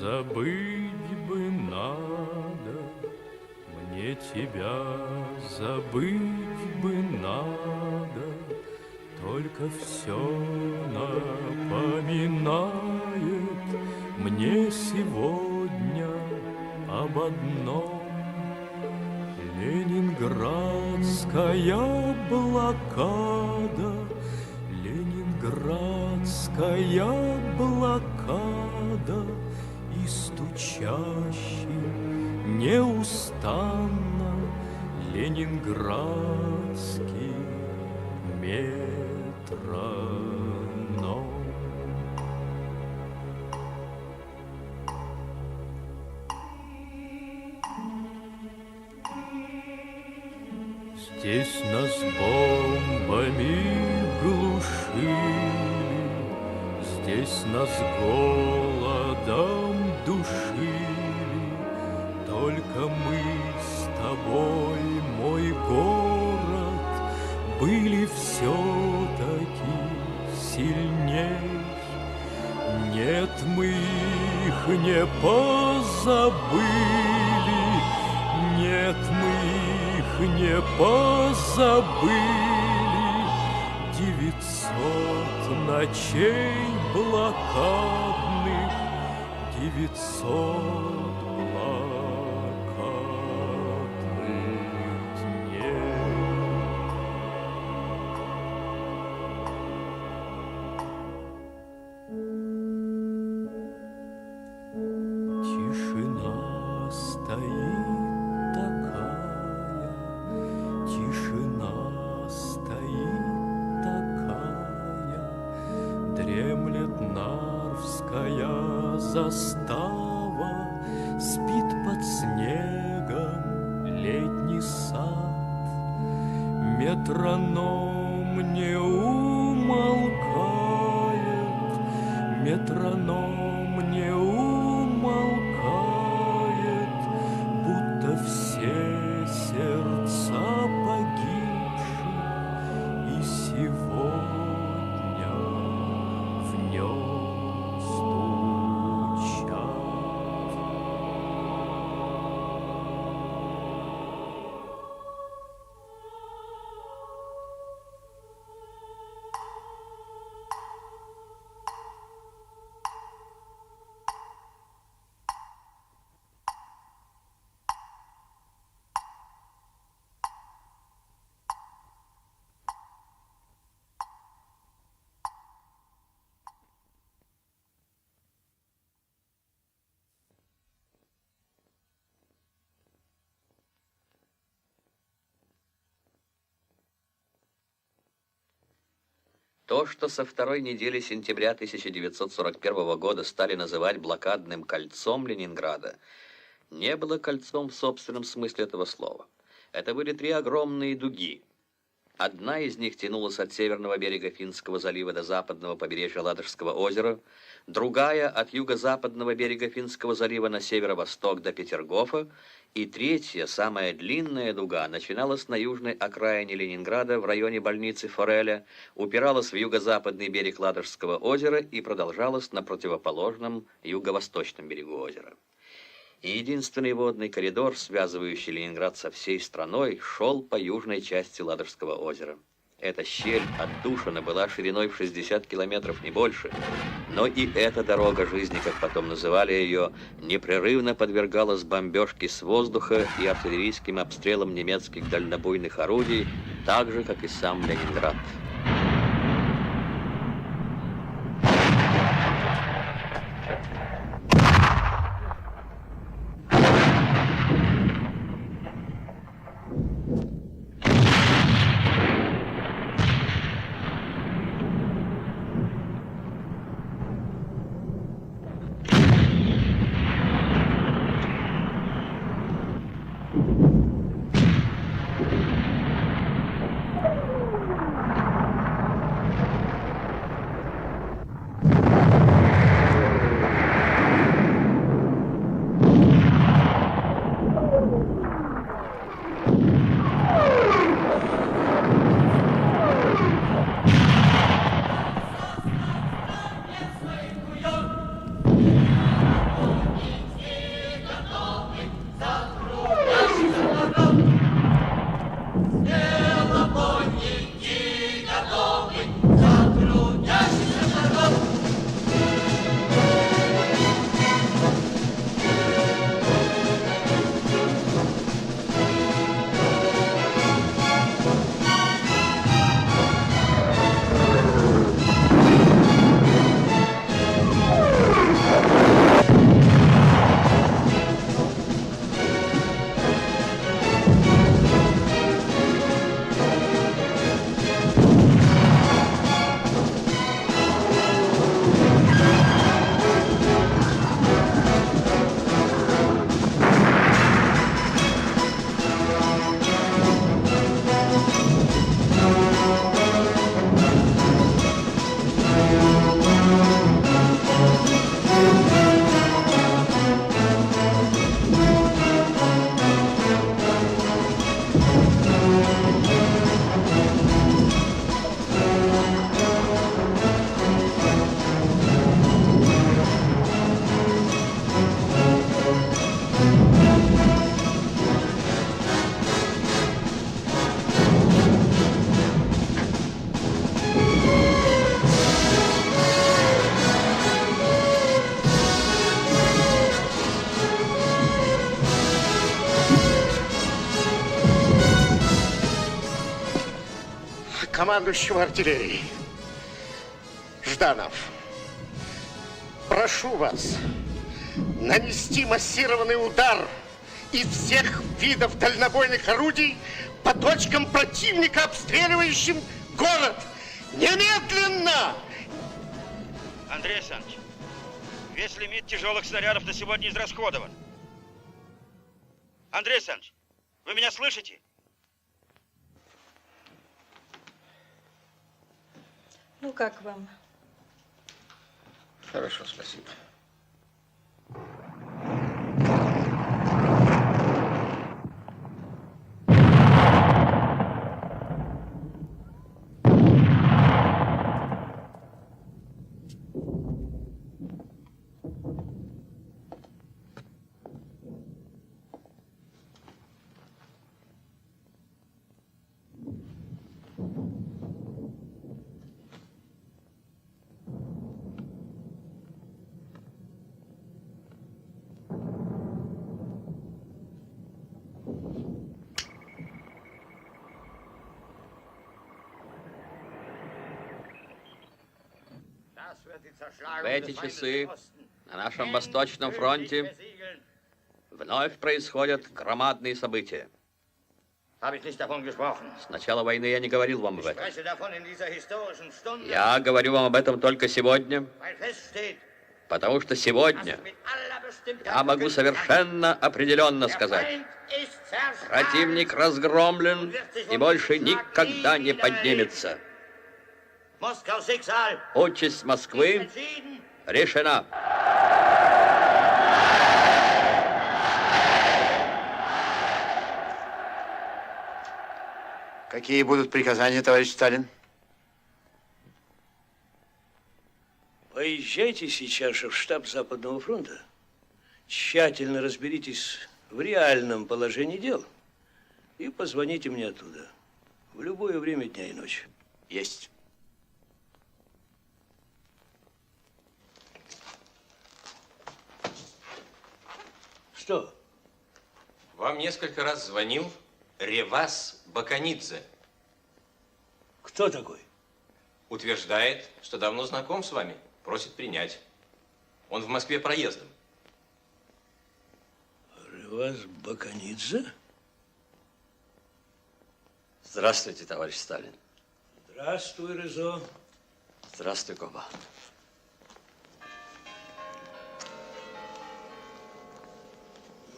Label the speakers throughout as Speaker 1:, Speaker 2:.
Speaker 1: Забыть бы надо, мне тебя забыть бы надо, только все напоминает мне сегодня об одном. Ленинградская блокада, Ленинградская блокада, и стучащий неустанно ленинградский метроном. Здесь нас бомбами глушили, здесь нас голодом душили, только мы с тобой, мой город, были все-таки сильней. Нет, мы их не позабыли, нет, мы их не позабыли. 900 ночей блокадных, 900 блокадных дней. Тишина стоит такая, тишина стоит такая, дремлет Нарвская застава, спит под снегом летний сад. Метроном не умолкает, метроном не умолкает, будто все сердца погибших и сегодня в нем стучат.
Speaker 2: То, что со второй недели сентября 1941 года стали называть блокадным кольцом Ленинграда, не было кольцом в собственном смысле этого слова. Это были три огромные дуги. Одна из них тянулась от северного берега Финского залива до западного побережья Ладожского озера, другая от юго-западного берега Финского залива на северо-восток до Петергофа, и третья, самая длинная дуга, начиналась на южной окраине Ленинграда в районе больницы Фореля, упиралась в юго-западный берег Ладожского озера и продолжалась на противоположном юго-восточном берегу озера. И единственный водный коридор, связывающий Ленинград со всей страной, шел по южной части Ладожского озера. Эта щель отдушина была шириной в 60 километров, не больше, но и эта дорога жизни, как потом называли ее, непрерывно подвергалась бомбежке с воздуха и артиллерийским обстрелам немецких дальнобойных орудий, так же, как и сам Ленинград.
Speaker 3: командующего артиллерией. Жданов, прошу вас нанести массированный удар из всех видов дальнобойных орудий по точкам противника, обстреливающим город. Немедленно!
Speaker 4: Андрей Александрович, весь лимит тяжелых снарядов на сегодня израсходован. Андрей Александрович, вы меня слышите?
Speaker 5: Ну, как вам?
Speaker 3: Хорошо, спасибо.
Speaker 2: В эти часы на нашем Восточном фронте вновь происходят громадные события. С начала войны я не говорил вам об этом. Я говорю вам об этом только сегодня, потому что сегодня я могу совершенно определенно сказать: противник разгромлен и больше никогда не поднимется. Участь Москвы решена.
Speaker 6: Какие будут приказания, товарищ Сталин?
Speaker 7: Поезжайте сейчас же в штаб Западного фронта, тщательно разберитесь в реальном положении дел и позвоните мне оттуда в любое время дня и ночи.
Speaker 6: Есть.
Speaker 7: Что?
Speaker 8: Вам несколько раз звонил Ревас Баканидзе.
Speaker 7: Кто такой?
Speaker 8: Утверждает, что давно знаком с вами, просит принять. Он в Москве проездом.
Speaker 7: Ревас Баканидзе?
Speaker 2: Здравствуйте, товарищ Сталин.
Speaker 7: Здравствуй, Резо.
Speaker 2: Здравствуй, Коба.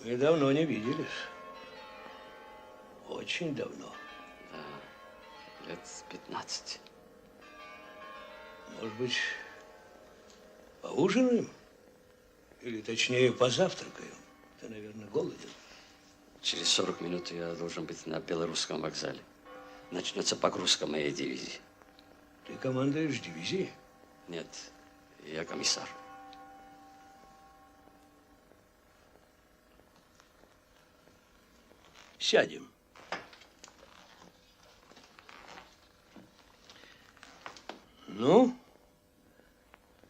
Speaker 7: Мы давно не виделись. Очень давно.
Speaker 2: Да, лет 15.
Speaker 7: Может быть, поужинаем? Или, точнее, позавтракаем? Ты, наверное, голоден.
Speaker 2: Через 40 минут я должен быть на Белорусском вокзале. Начнется погрузка моей дивизии.
Speaker 7: Ты командуешь дивизией?
Speaker 2: Нет, я комиссар.
Speaker 7: Сядем. Ну,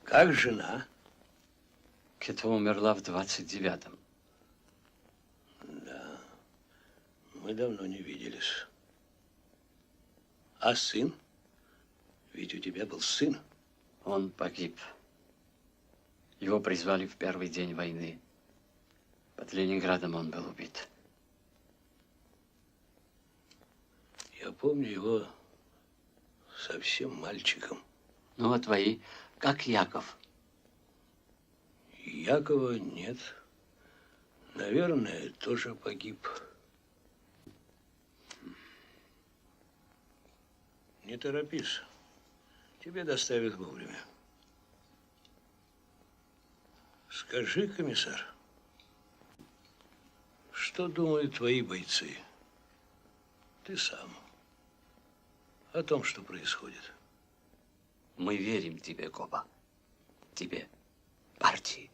Speaker 7: как жена?
Speaker 2: Кета умерла в 29-м.
Speaker 7: Да, мы давно не виделись. А сын? Ведь у тебя был сын.
Speaker 2: Он погиб. Его призвали в первый день войны. Под Ленинградом он был убит.
Speaker 7: Я помню его совсем мальчиком.
Speaker 2: Ну, а твои? Как Яков?
Speaker 7: Якова нет. Наверное, тоже погиб. Не торопись. Тебе доставят вовремя. Скажи, комиссар, что думают твои бойцы? Ты сам. О том, что происходит.
Speaker 2: Мы верим тебе, Коба. Тебе, партии.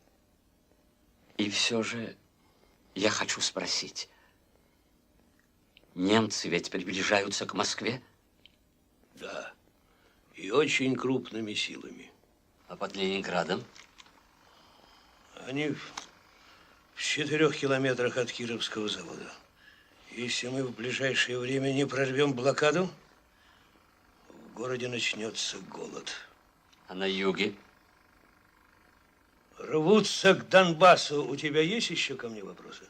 Speaker 2: И все же я хочу спросить. Немцы ведь приближаются к Москве?
Speaker 7: Да. И очень крупными силами.
Speaker 2: А под Ленинградом?
Speaker 7: Они в 4 километрах от Кировского завода. Если мы в ближайшее время не прорвем блокаду, в городе начнется голод.
Speaker 2: А на юге?
Speaker 7: Рвутся к Донбассу. У тебя есть еще ко мне вопросы?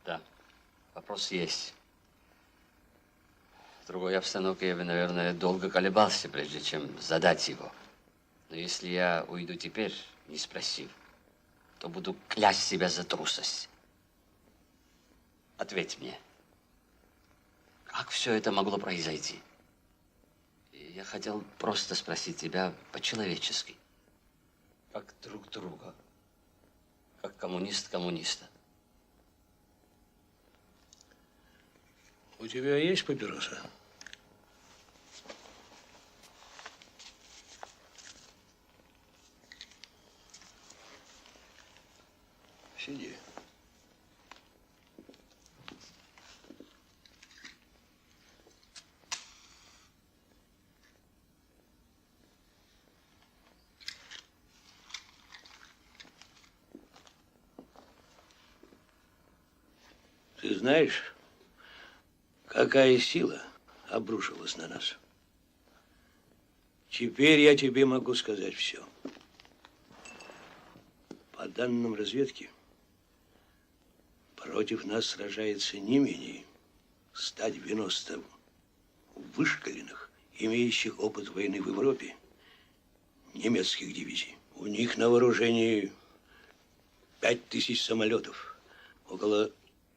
Speaker 2: Да, вопрос есть. В другой обстановке я бы, наверное, долго колебался, прежде чем задать его. Но если я уйду теперь, не спросив, то буду клясть себя за трусость. Ответь мне, как все это могло произойти? И я хотел просто спросить тебя по-человечески, как друг друга, как коммунист коммуниста.
Speaker 7: У тебя есть папироса? Сиди. Ты знаешь, какая сила обрушилась на нас? Теперь я тебе могу сказать все. По данным разведки, против нас сражается не менее 190 вышкаленных, имеющих опыт войны в Европе, немецких дивизий. У них на вооружении 5000 самолетов, около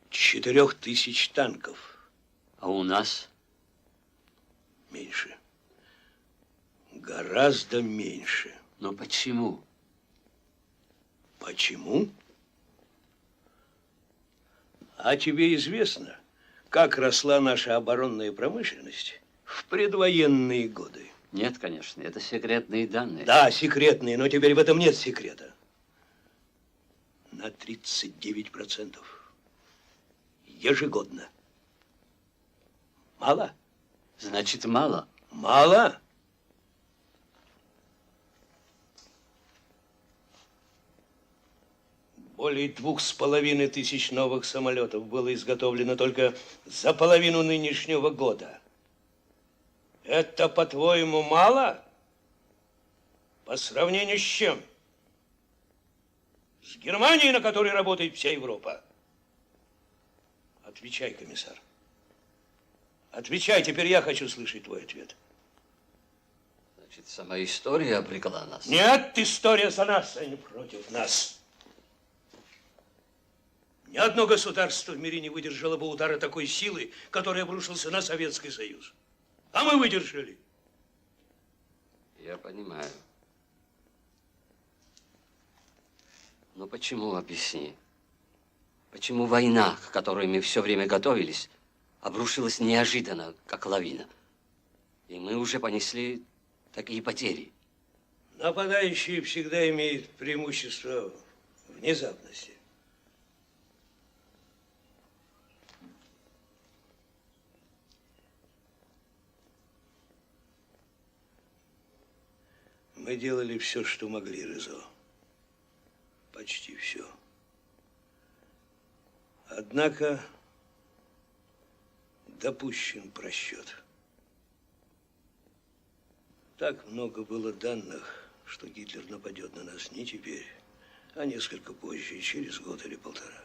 Speaker 7: 4000 танков.
Speaker 2: А у нас?
Speaker 7: Меньше. Гораздо меньше.
Speaker 2: Но почему?
Speaker 7: Почему? А тебе известно, как росла наша оборонная промышленность в предвоенные годы?
Speaker 2: Нет, конечно, это секретные данные.
Speaker 7: Да, секретные, но теперь в этом нет секрета. На 39%. Ежегодно. Мало?
Speaker 2: Значит, мало.
Speaker 7: Мало? Более 2500 новых самолетов было изготовлено только за половину нынешнего года. Это, по-твоему, мало? По сравнению с чем? С Германией, на которой работает вся Европа? Отвечай, комиссар. Отвечай, теперь я хочу слышать твой ответ.
Speaker 2: Значит, сама история обрекла нас.
Speaker 7: Нет, история за нас, а не против нас. Ни одно государство в мире не выдержало бы удара такой силы, который обрушился на Советский Союз. А мы выдержали.
Speaker 2: Я понимаю. Но почему, объясни? Почему война, к которой мы все время готовились, обрушилась неожиданно, как лавина? И мы уже понесли такие потери.
Speaker 7: Нападающий всегда имеет преимущество внезапности. Мы делали все, что могли, Резо. Почти все. Однако допущен просчет. Так много было данных, что Гитлер нападет на нас не теперь, а несколько позже, через год или полтора.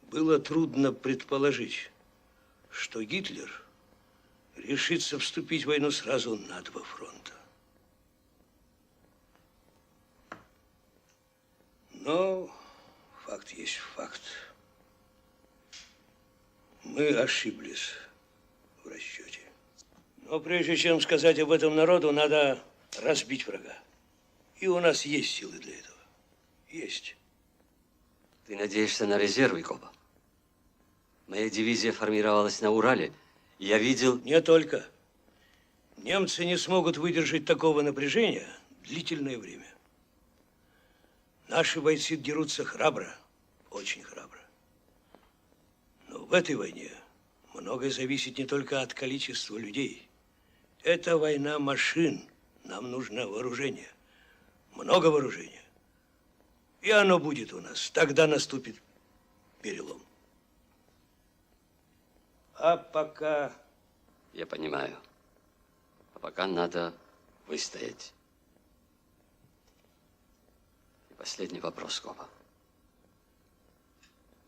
Speaker 7: Было трудно предположить, что Гитлер решится вступить в войну сразу на два фронта. Но факт есть факт. Мы ошиблись в расчете. Но прежде чем сказать об этом народу, надо разбить врага. И у нас есть силы для этого. Есть.
Speaker 2: Ты надеешься на резервы, Коба? Моя дивизия формировалась на Урале. Я видел...
Speaker 7: Не только. Немцы не смогут выдержать такого напряжения длительное время. Наши бойцы дерутся храбро, очень храбро. Но в этой войне многое зависит не только от количества людей. Это война машин. Нам нужно вооружение. Много вооружения. И оно будет у нас. Тогда наступит перелом. А пока...
Speaker 2: Я понимаю.
Speaker 9: пока надо выстоять. И последний вопрос, Коба.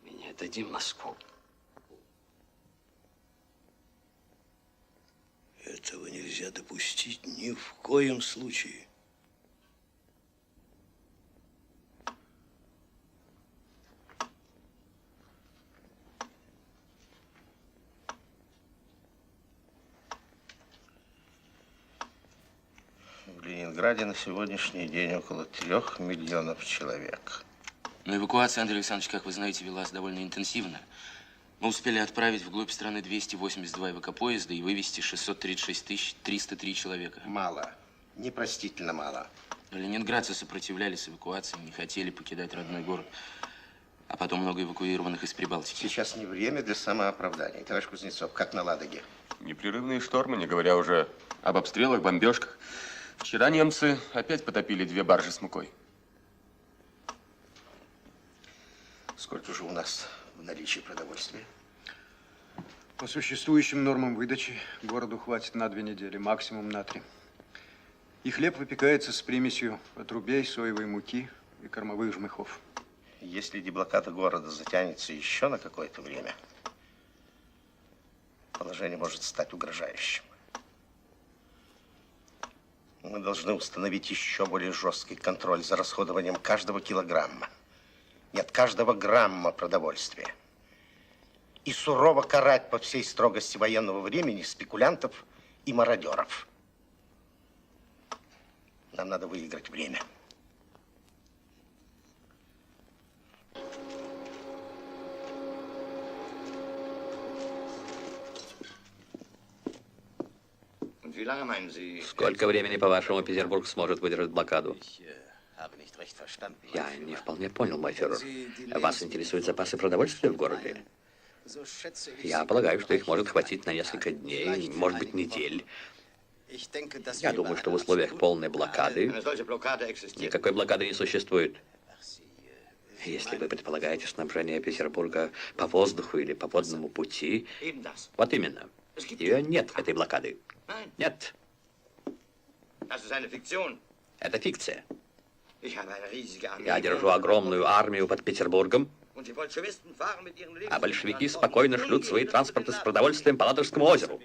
Speaker 9: Мы не отдадим Москву.
Speaker 7: Этого нельзя допустить ни в коем случае.
Speaker 3: В Ленинграде на сегодняшний день около 3 миллионов человек.
Speaker 10: Но эвакуация, Андрей Александрович, как вы знаете, велась довольно интенсивно. Мы успели отправить вглубь страны 282 эвакопоезда и вывести 636 303 человека.
Speaker 3: Мало. Непростительно мало.
Speaker 10: Но ленинградцы сопротивлялись эвакуации, не хотели покидать родной город. А потом много эвакуированных из Прибалтики.
Speaker 3: Сейчас не время для самооправдания. Товарищ Кузнецов, как на Ладоге?
Speaker 11: Непрерывные штормы, не говоря уже об обстрелах, бомбежках. Вчера немцы опять потопили 2 баржи с мукой.
Speaker 3: Сколько же у нас в наличии продовольствия?
Speaker 6: По существующим нормам выдачи городу хватит на 2 недели, максимум на 3. И хлеб выпекается с примесью отрубей, соевой муки и кормовых жмыхов.
Speaker 3: Если деблокада города затянется еще на какое-то время, положение может стать угрожающим. Мы должны установить еще более жесткий контроль за расходованием каждого килограмма. Нет, каждого грамма продовольствия. И сурово карать по всей строгости военного времени спекулянтов и мародеров. Нам надо выиграть время.
Speaker 2: Сколько времени, по-вашему, Петербург сможет выдержать блокаду? Я не вполне понял, мой фюрер. Вас интересуют запасы продовольствия в городе? Я полагаю, что их может хватить на несколько дней, может быть, недель. Я думаю, что в условиях полной блокады никакой блокады не существует. Если вы предполагаете снабжение Петербурга по воздуху или по водному пути, вот именно. Ее нет, этой блокады. Нет. Это фикция. Я держу огромную армию под Петербургом, а большевики спокойно шлют свои транспорты с продовольствием по Ладожскому озеру.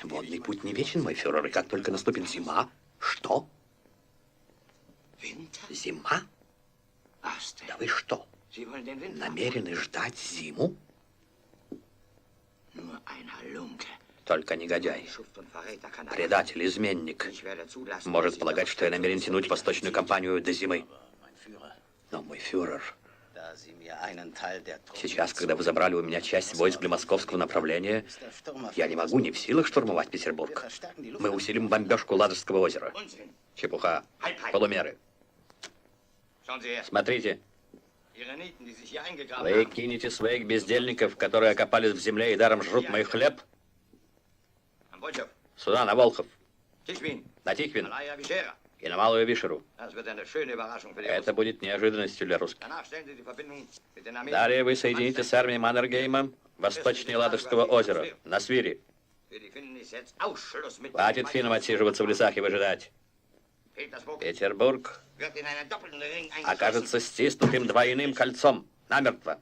Speaker 2: Водный путь не вечен, мой фюрер, и как только наступит зима... Что? Зима? Да вы что, намерены ждать зиму? Только негодяй, предатель, изменник может полагать, что я намерен тянуть восточную кампанию до зимы. Но, мой фюрер, сейчас, когда вы забрали у меня часть войск для московского направления, я не могу, не в силах штурмовать Петербург. Мы усилим бомбежку Ладожского озера. Чепуха, полумеры. Смотрите. Вы кинете своих бездельников, которые окопались в земле и даром жрут мой хлеб, сюда, на Волхов, на Тихвин и на Малую Вишеру. Это будет неожиданностью для русских. Далее вы соедините с армией Маннергейма восточнее Ладожского озера, на Свири. Хватит финнам отсиживаться в лесах и выжидать. Петербург окажется стиснутым двойным кольцом, намертво.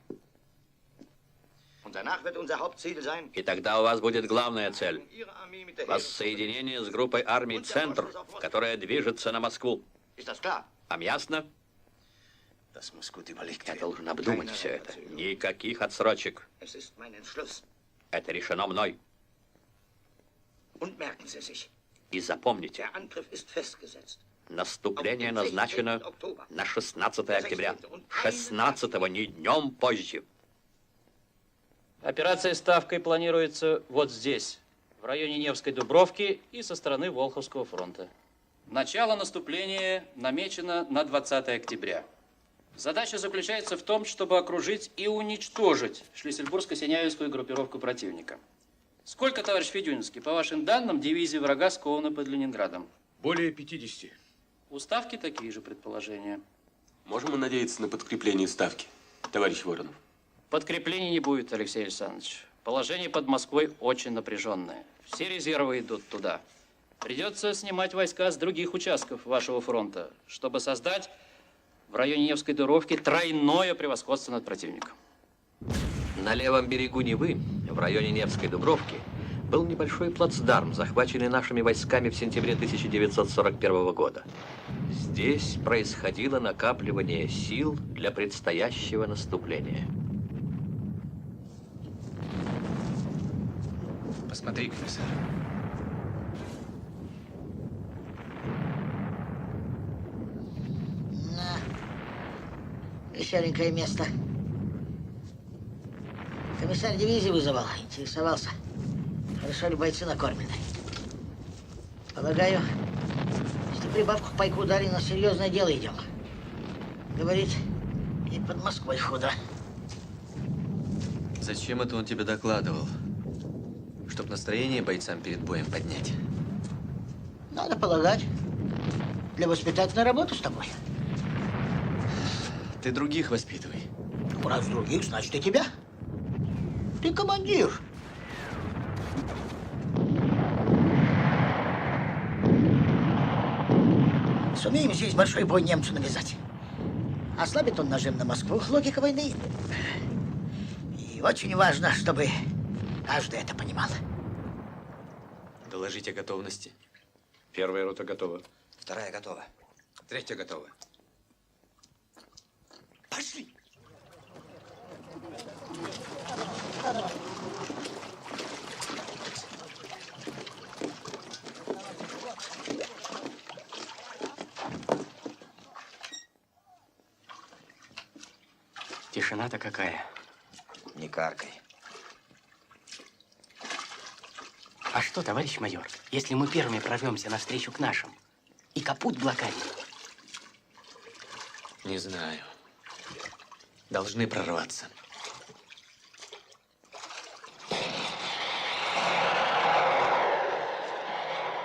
Speaker 2: И тогда у вас будет главная цель – воссоединение с группой армий «Центр», которая движется на Москву. Вам ясно? Я должен обдумать все это. Никаких отсрочек. Это решено мной. И запомните, наступление назначено на 16 октября. 16-го, не днем позже.
Speaker 12: Операция «Ставкой» планируется вот здесь, в районе Невской Дубровки и со стороны Волховского фронта. Начало наступления намечено на 20 октября. Задача заключается в том, чтобы окружить и уничтожить Шлиссельбургско-Синяевскую группировку противника. Сколько, товарищ Федюнинский, по вашим данным, дивизий врага сковано под Ленинградом?
Speaker 11: Более 50.
Speaker 12: У Ставки такие же предположения.
Speaker 11: Можем мы надеяться на подкрепление Ставки, товарищ Воронов?
Speaker 12: Подкреплений не будет, Алексей Александрович. Положение под Москвой очень напряженное. Все резервы идут туда. Придется снимать войска с других участков вашего фронта, чтобы создать в районе Невской Дубровки тройное превосходство над противником.
Speaker 2: На левом берегу Невы, в районе Невской Дубровки, был небольшой плацдарм, захваченный нашими войсками в сентябре 1941 года. Здесь происходило накапливание сил для предстоящего наступления.
Speaker 8: Посмотри, комиссар.
Speaker 13: Веселенькое место. Комиссар дивизии вызывал, интересовался, хорошо ли бойцы накормлены. Полагаю, если прибавку к пайку дали, на серьезное дело идем. Говорит, и под Москвой худо.
Speaker 9: Зачем это он тебе докладывал? Чтоб настроение бойцам перед боем поднять?
Speaker 13: Надо полагать, для воспитательной работы с тобой.
Speaker 9: Ты других воспитывай.
Speaker 13: Ну, раз других, значит и тебя. Ты командир. Сумеем здесь большой бой немцу навязать. Ослабит он нажим на Москву, логика войны. И очень важно, чтобы каждый это понимал.
Speaker 9: Доложить о готовности.
Speaker 8: Первая рота готова.
Speaker 14: Вторая готова.
Speaker 8: Третья готова.
Speaker 13: Пошли.
Speaker 14: Тишина-то какая. Не каркай. А что, товарищ майор, если мы первыми прорвемся навстречу к нашим и капут блокаде?
Speaker 9: Не знаю. Должны прорваться.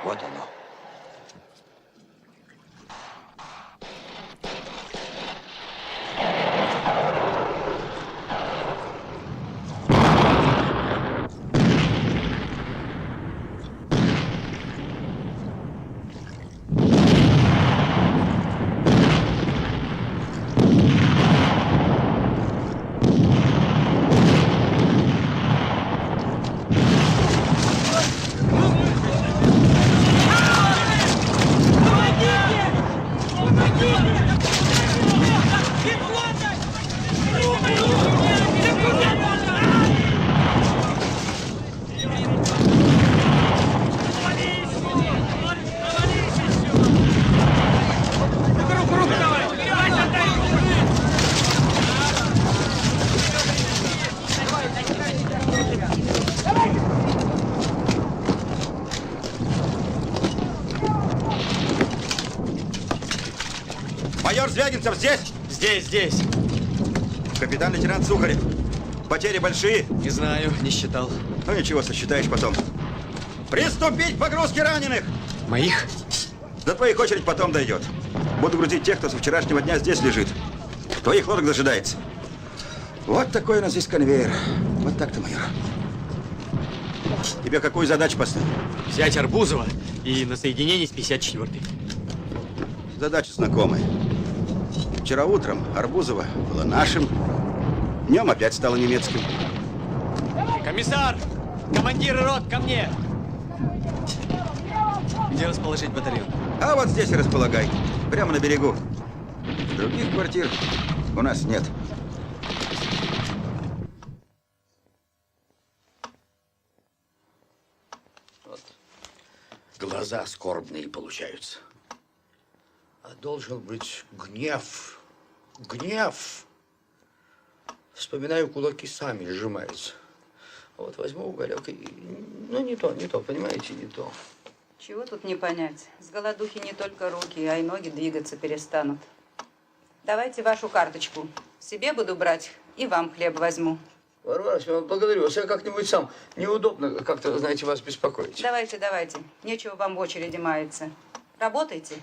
Speaker 14: Вот оно.
Speaker 4: Майор Звягинцев здесь?
Speaker 9: Здесь.
Speaker 4: Капитан-лейтенант Сухарев. Потери большие?
Speaker 9: Не знаю, не считал.
Speaker 4: Ну ничего, сосчитаешь потом. Приступить к погрузке раненых!
Speaker 9: Моих?
Speaker 4: До твоих очередь потом дойдет. Буду грузить тех, кто со вчерашнего дня здесь лежит. Твоих лодок дожидается. Вот такой у нас здесь конвейер. Вот так-то, майор. Тебе какую задачу поставил?
Speaker 9: Взять Арбузова и на соединение с 54-й.
Speaker 4: Задача знакомая. Вчера утром Арбузово было нашим, днем опять стало немецким.
Speaker 9: Комиссар! Командир рот, ко мне! Где расположить батальон?
Speaker 4: А вот здесь и располагай. Прямо на берегу. Других квартир у нас нет.
Speaker 15: Глаза скорбные получаются. А должен быть гнев. Гнев. Вспоминаю, кулаки сами сжимаются. Вот возьму уголек и... Ну, не то, понимаете, не то.
Speaker 5: Чего тут не понять? С голодухи не только руки, а и ноги двигаться перестанут. Давайте вашу карточку. Себе буду брать и вам хлеб возьму.
Speaker 15: Варвара Семеновна, благодарю вас. Я как-нибудь сам. Неудобно как-то, знаете, вас беспокоить.
Speaker 5: Давайте. Нечего вам в очереди маяться. Работайте.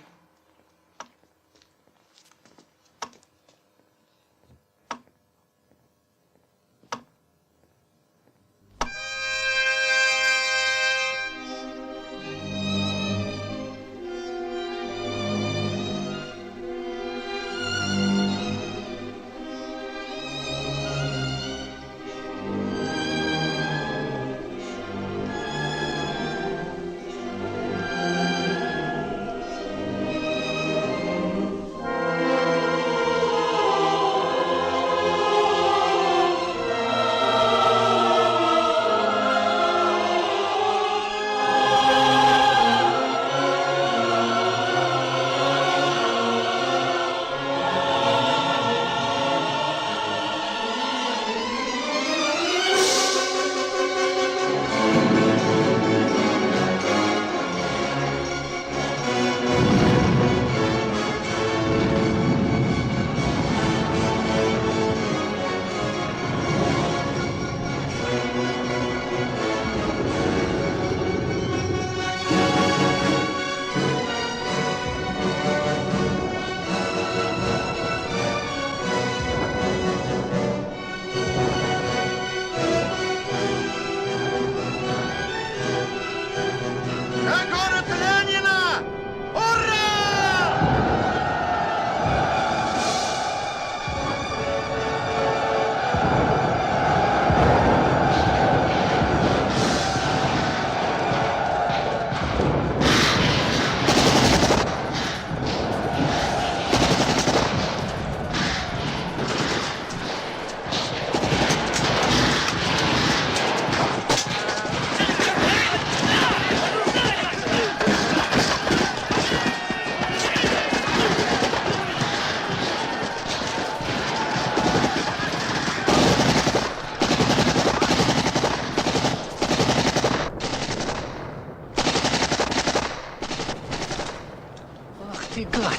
Speaker 13: ты гад!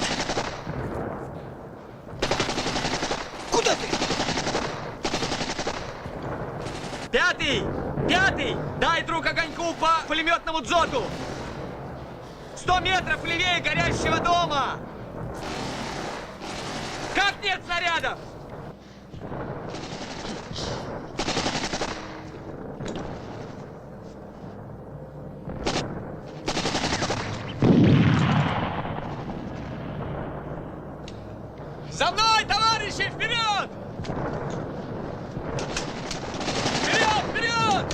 Speaker 13: Куда ты?
Speaker 16: Пятый! Пятый! Дай, друг, огоньку по пулеметному дзоту! 100 метров левее горящего дома! Как нет снарядов? За мной, товарищи, вперед! Вперед, вперед!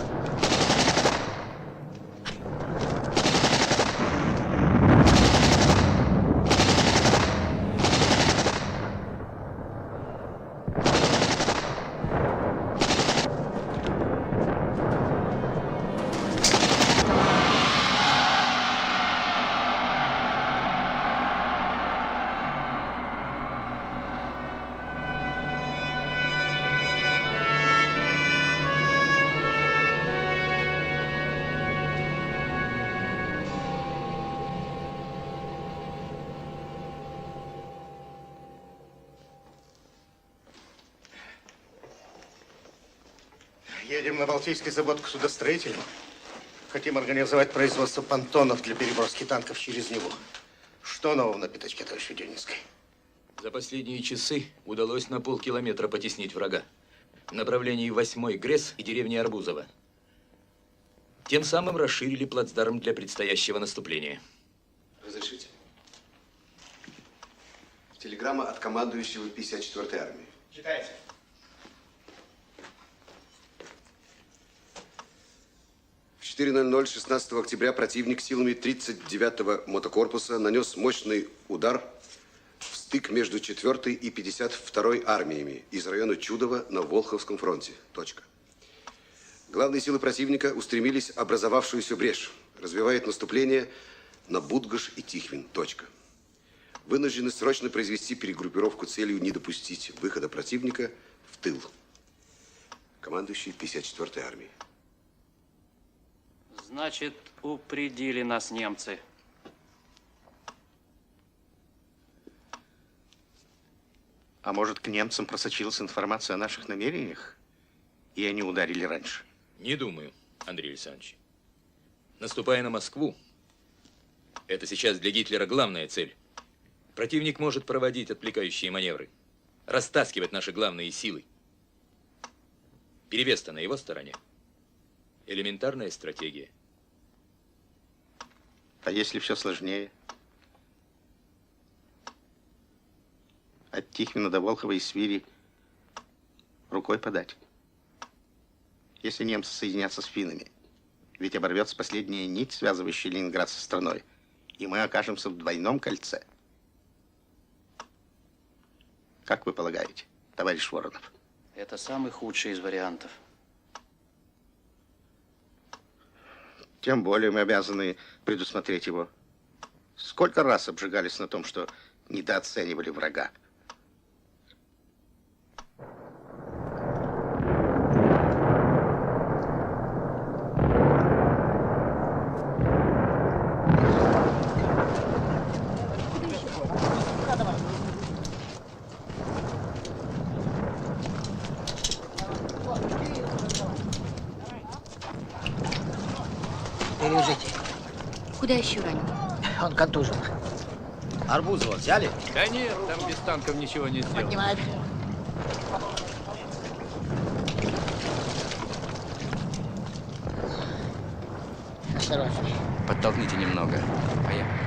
Speaker 3: Едем на Балтийский завод к судостроителям. Хотим организовать производство понтонов для переброски танков через него. Что нового на пятачке, товарищ Веденинский?
Speaker 17: За последние часы удалось на полкилометра потеснить врага. В направлении 8-й ГРЭС и деревни Арбузово. Тем самым расширили плацдарм для предстоящего наступления.
Speaker 18: Разрешите? Телеграмма от командующего 54-й армии.
Speaker 3: Читайте.
Speaker 18: В 4:00 16 октября противник силами 39-го мотокорпуса нанес мощный удар в стык между 4-й и 52-й армиями из района Чудово на Волховском фронте. Точка. Главные силы противника устремились в образовавшуюся брешь, развивает наступление на Будгош и Тихвин. Точка. Вынуждены срочно произвести перегруппировку целью не допустить выхода противника в тыл. Командующий 54-й армией.
Speaker 12: Значит, упредили нас немцы.
Speaker 3: А может, к немцам просочилась информация о наших намерениях, и они ударили раньше?
Speaker 17: Не думаю, Андрей Александрович. Наступая на Москву, это сейчас для Гитлера главная цель. Противник может проводить отвлекающие маневры, растаскивать наши главные силы. Перевес-то на его стороне. Элементарная стратегия.
Speaker 3: А если все сложнее? От Тихвина до Волхова и Свири рукой подать. Если немцы соединятся с финнами, ведь оборвется последняя нить, связывающая Ленинград со страной, и мы окажемся в двойном кольце. Как вы полагаете, товарищ Воронов?
Speaker 12: Это самый худший из вариантов.
Speaker 3: Тем более мы обязаны предусмотреть его. Сколько раз обжигались на том, что недооценивали врага.
Speaker 13: Перевяжите.
Speaker 19: Куда еще ранен?
Speaker 13: Он контужен.
Speaker 9: Арбузова взяли?
Speaker 1: Да нет, там без танков ничего не сделано.
Speaker 13: Поднимает. Осторожней.
Speaker 9: Подтолкните немного. Поехали.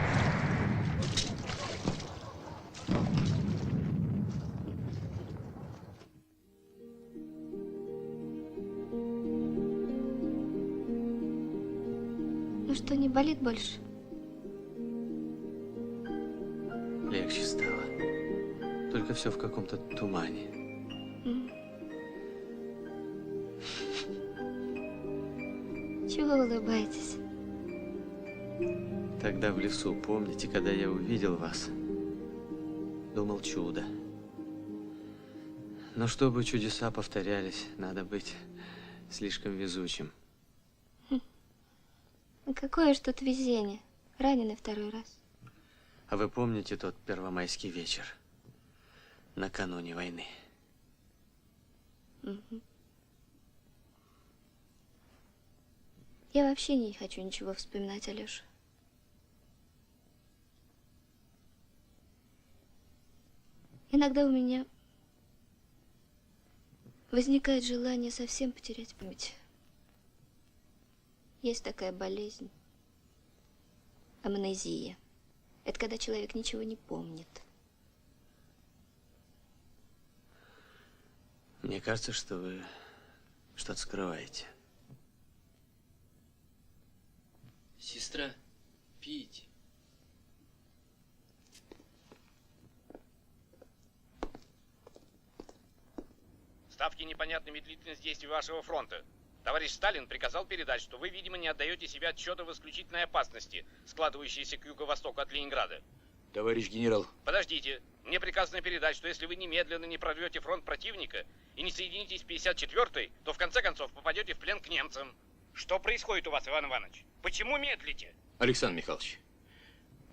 Speaker 19: Ну что, не болит больше?
Speaker 9: Легче стало. Только все в каком-то тумане.
Speaker 19: Чего вы улыбаетесь?
Speaker 9: Тогда в лесу, помните, когда я увидел вас? Думал, чудо. Но чтобы чудеса повторялись, надо быть слишком везучим.
Speaker 19: Ну какое ж тут везение. Раненый второй раз.
Speaker 9: А вы помните тот первомайский вечер? Накануне войны.
Speaker 19: Мгм. Я вообще не хочу ничего вспоминать, Алёша. Иногда у меня возникает желание совсем потерять память. Есть такая болезнь. Амнезия. Это когда человек ничего не помнит.
Speaker 9: Мне кажется, что вы что-то скрываете.
Speaker 14: Сестра, пейте.
Speaker 20: Ставки непонятной медлительность действий вашего фронта. Товарищ Сталин приказал передать, что вы, видимо, не отдаете себе отчета в исключительной опасности, складывающейся к юго-востоку от Ленинграда.
Speaker 17: Товарищ генерал,
Speaker 20: Подождите. Мне приказано передать, что если вы немедленно не прорвете фронт противника и не соединитесь с 54-й, то в конце концов попадете в плен к немцам. Что происходит у вас, Иван Иванович? Почему медлите?
Speaker 17: Александр Михайлович,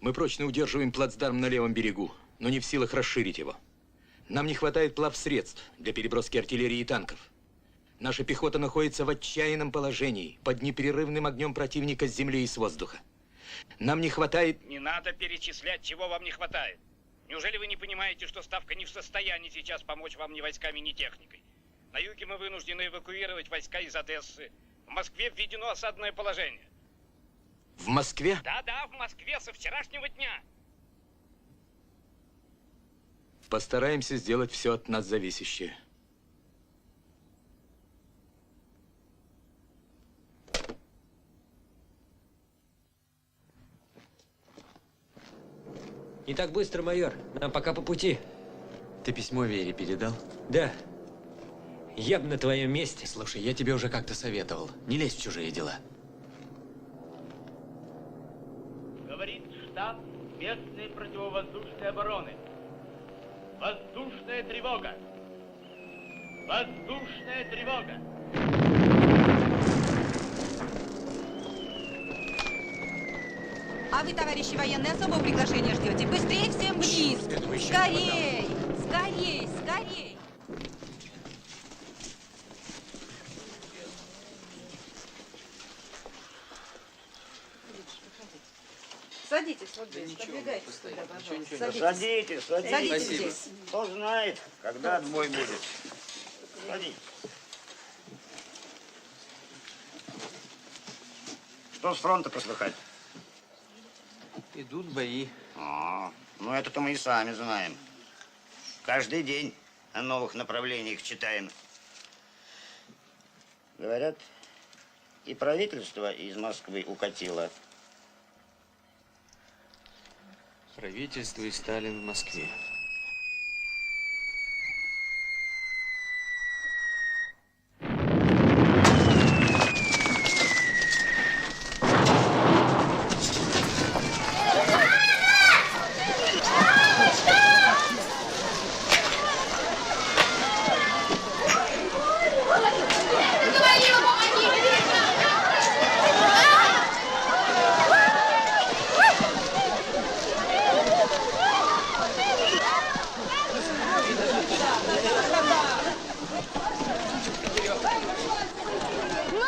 Speaker 17: мы прочно удерживаем плацдарм на левом берегу, но не в силах расширить его. Нам не хватает плавсредств для переброски артиллерии и танков. Наша пехота находится в отчаянном положении, под непрерывным огнем противника с земли и с воздуха. Нам не хватает...
Speaker 20: Не надо перечислять, чего вам не хватает. Неужели вы не понимаете, что Ставка не в состоянии сейчас помочь вам ни войсками, ни техникой? На юге мы вынуждены эвакуировать войска из Одессы. В Москве введено осадное положение.
Speaker 17: В Москве?
Speaker 20: Да-да, в Москве со вчерашнего дня.
Speaker 17: Постараемся сделать все от нас зависящее.
Speaker 21: Не так быстро, майор. Нам пока по пути.
Speaker 9: Ты письмо Вере передал?
Speaker 21: Да. Я бы на твоем месте.
Speaker 9: Слушай, я тебе уже как-то советовал. Не лезь в чужие дела.
Speaker 22: Говорит штаб местной противовоздушной обороны. Воздушная тревога! Воздушная тревога!
Speaker 5: А вы, товарищи военные, особого приглашения ждете? Быстрее всем вниз! Скорей! Скорей! Скорей! Садитесь вот здесь, подвигайтесь туда, пожалуйста.
Speaker 23: Садитесь,
Speaker 5: Садитесь
Speaker 23: здесь.
Speaker 5: здесь.
Speaker 23: Кто знает, когда отбой будет. Садитесь. Что с фронта-то слыхать?
Speaker 9: Идут бои.
Speaker 23: Ну это-то мы и сами знаем. Каждый день о новых направлениях читаем. Говорят, и правительство из Москвы укатило.
Speaker 9: Правительство и Сталин в Москве.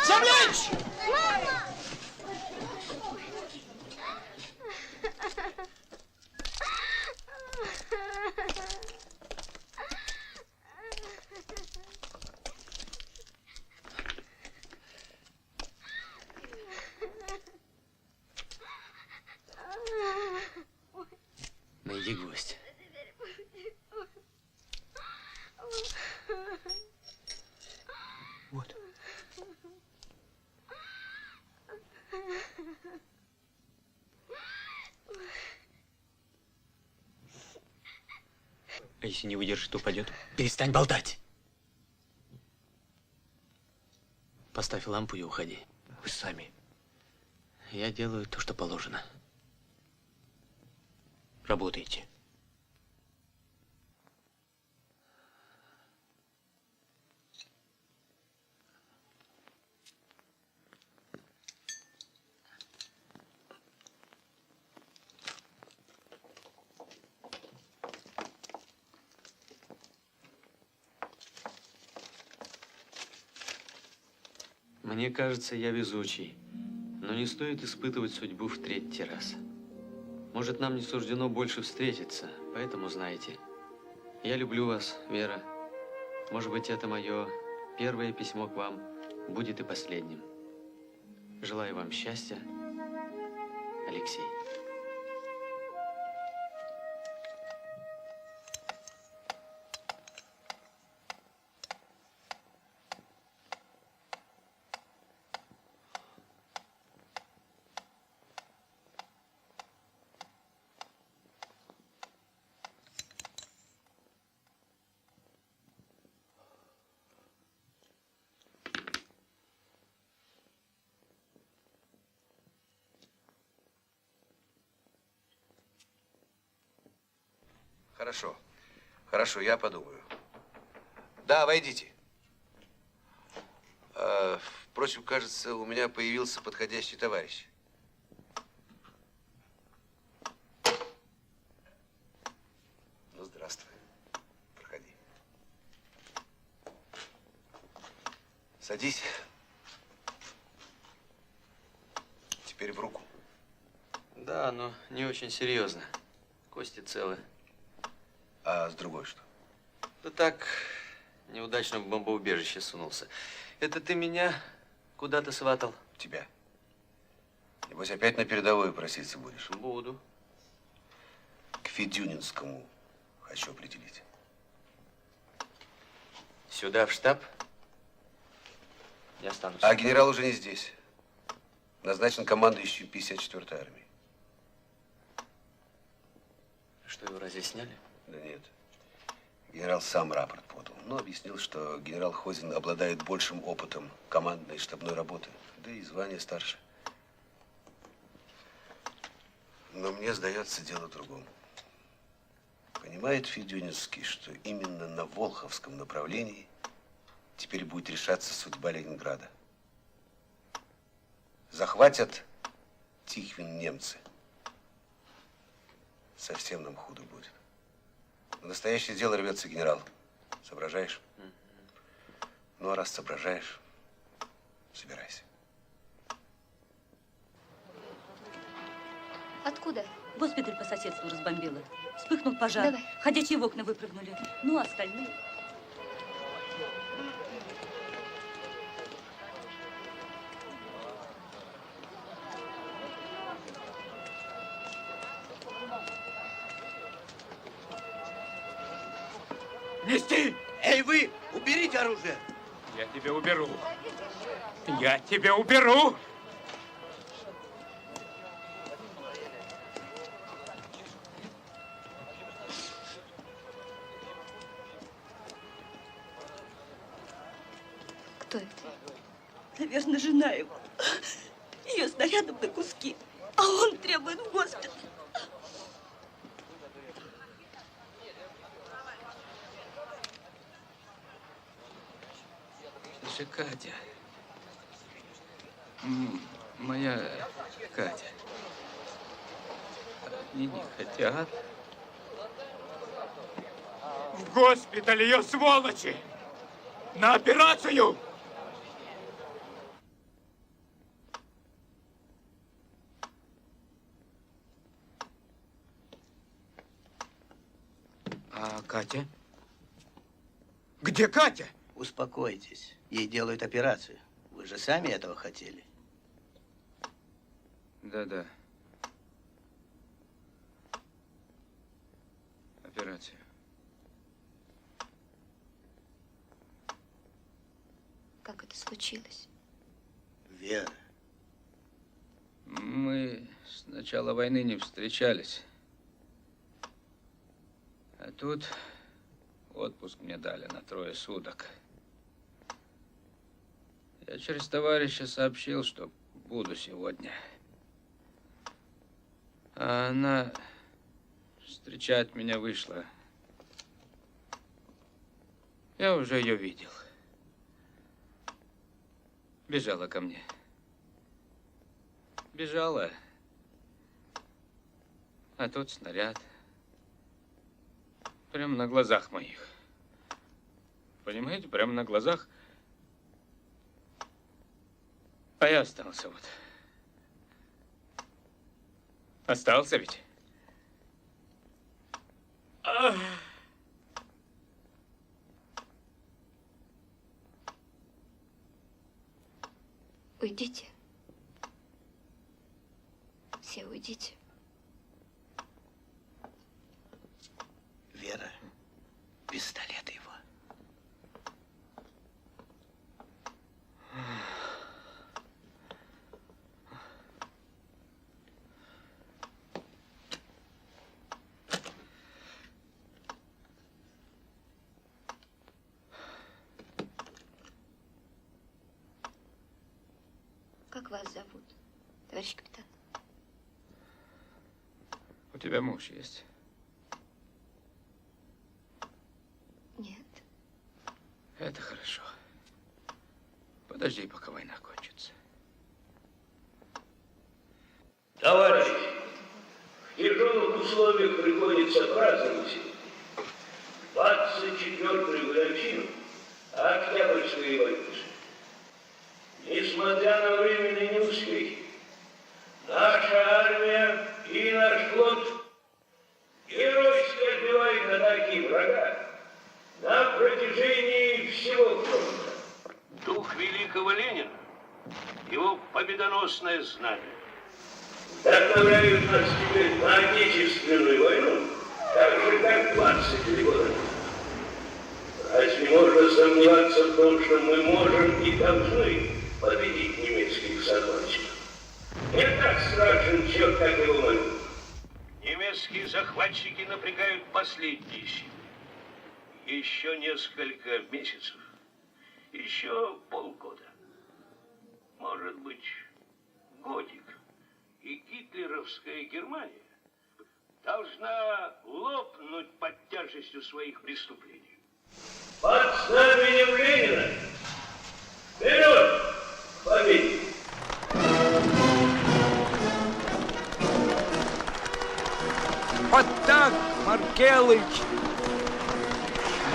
Speaker 16: Замлечь!
Speaker 9: Найди гвоздь. Вот. А если не выдержит, упадет? Перестань болтать. Поставь лампу и уходи. Вы сами. Я делаю то, что положено. Работайте. Мне кажется, я везучий. Но не стоит испытывать судьбу в третий раз. Может, нам не суждено больше встретиться, поэтому знаете. Я люблю вас, Вера. Может быть, это мое первое письмо к вам будет и последним. Желаю вам счастья, Алексей.
Speaker 6: Хорошо. Хорошо, я подумаю. Да, войдите. Впрочем, кажется, у меня появился подходящий товарищ. Ну, здравствуй. Проходи. Садись. Теперь в руку.
Speaker 9: Да, но не очень серьезно. Кости целы.
Speaker 6: А с другой что?
Speaker 9: Да так, неудачно в бомбоубежище сунулся. Это ты меня куда-то сватал?
Speaker 6: Тебя. Небось, опять на передовую проситься будешь?
Speaker 9: Буду.
Speaker 6: К Федюнинскому хочу определить.
Speaker 9: Сюда, в штаб? Я останусь.
Speaker 6: А генерал уже не здесь. Назначен командующим 54-й армией.
Speaker 9: Что, его разве сняли?
Speaker 6: Да нет. Генерал сам рапорт подал, но объяснил, что генерал Хозин обладает большим опытом командной и штабной работы, да и звание старше. Но мне сдается дело в другом. Понимает Федюнинский, что именно на Волховском направлении теперь будет решаться судьба Ленинграда. Захватят Тихвин немцы. Совсем нам худо будет. На настоящее дело рвется генерал. Соображаешь? Ну, а раз соображаешь, собирайся.
Speaker 7: Откуда?
Speaker 10: Госпиталь по соседству разбомбило. Вспыхнул пожар.
Speaker 7: Давай.
Speaker 10: Ходячие в окна выпрыгнули. Ну, а остальные...
Speaker 22: Нести! Эй, вы! Уберите оружие!
Speaker 1: Я тебя уберу. Я тебя уберу!
Speaker 7: Кто это?
Speaker 10: Наверное, жена его. Ее снарядом на куски. А он требует в госпиталь.
Speaker 1: Слушай, Катя. Моя Катя. Они не хотят. В госпиталь ее, сволочи! На операцию!
Speaker 15: А Катя? Где Катя?
Speaker 23: Успокойтесь. Ей делают операцию. Вы же сами этого хотели.
Speaker 1: Да-да. Операция.
Speaker 19: Как это случилось?
Speaker 23: Вера.
Speaker 1: Мы с начала войны не встречались. А тут отпуск мне дали на 3 суток. Я через товарища сообщил, что буду сегодня. А она встречать меня вышла. Я уже ее видел. Бежала ко мне. Бежала. А тут снаряд. Прямо на глазах моих. Понимаете, прямо на глазах. А я остался вот. Остался ведь?
Speaker 19: Уйдите. Все уйдите.
Speaker 22: Вера, пистолет его.
Speaker 19: Как вас зовут, товарищ капитан?
Speaker 1: У тебя муж есть?
Speaker 19: Нет.
Speaker 1: Это хорошо. Подожди, пока война кончится.
Speaker 2: Товарищи, в тяжелых условиях приходится праздновать 24-ю годовщину Октябрьской войны. Несмотря на временные неуспехи, наша армия и наш флот геройски отбивают атаки врага на протяжении всего фронта. Дух великого Ленина, его победоносное знамя, вдохновляют нас теперь на Отечественную войну, так же, как 20 года назад. Разве можно сомневаться в том, что мы можем и должны победить немецких захватчиков? Не так страшен черт, как его молитва. Немецкие захватчики напрягают последние силы. Еще несколько месяцев, еще полгода, может быть, годик, и гитлеровская Германия должна лопнуть под тяжестью своих преступлений. Под знаменем Ленина! Вперед! К победе!
Speaker 7: Вот так, Маркелыч.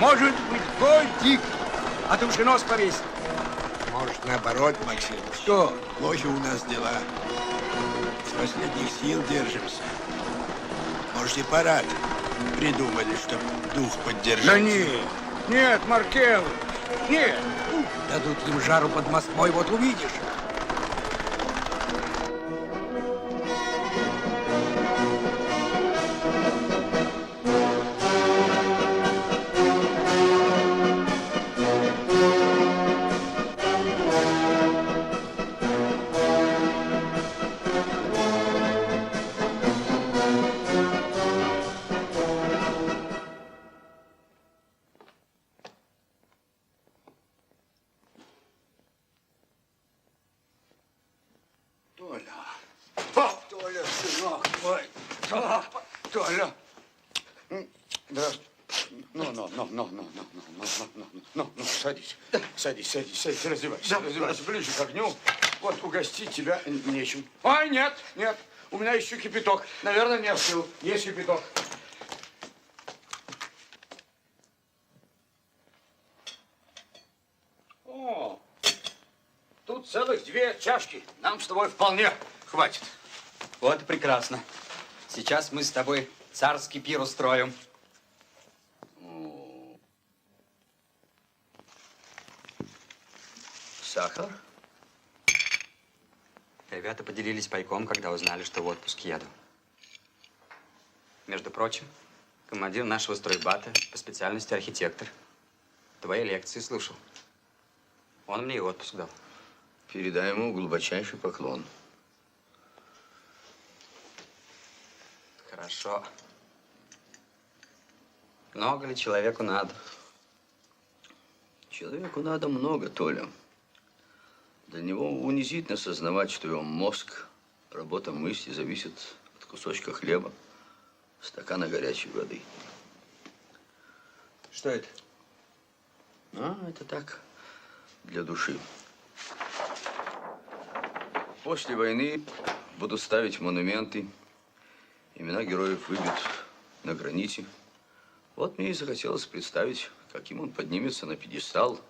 Speaker 7: Может быть, годик, а то уже нос повесит.
Speaker 15: Может, наоборот, Максим. Что? Плохи у нас дела. С последних сил держимся. Может, и парад придумали, чтобы дух поддержать.
Speaker 7: Да нет, Маркелыч, нет. Дадут им жару под Москвой, вот увидишь. Толя, сынок мой, Толя. Здравствуй. Ну, садись, раздевайся, ближе к огню. Вот, угостить тебя нечем. Ой, нет, у меня еще кипяток. Наверное, не остыл. Есть кипяток. О, тут целых 2 чашки. Нам с тобой вполне хватит.
Speaker 11: Вот и прекрасно. Сейчас мы с тобой царский пир устроим.
Speaker 3: Сахар?
Speaker 11: Ребята поделились пайком, когда узнали, что в отпуск еду. Между прочим, командир нашего стройбата по специальности архитектор. Твои лекции слушал. Он мне и отпуск дал.
Speaker 3: Передай ему глубочайший поклон.
Speaker 11: Хорошо. Много ли человеку надо?
Speaker 3: Человеку надо много, Толя. Для него унизительно сознавать, что его мозг, работа мысли зависит от кусочка хлеба, стакана горячей воды.
Speaker 11: Что это?
Speaker 3: Это так, для души. После войны буду ставить монументы. Имена героев выбьют на граните. Вот мне и захотелось представить, каким он поднимется на пьедестал.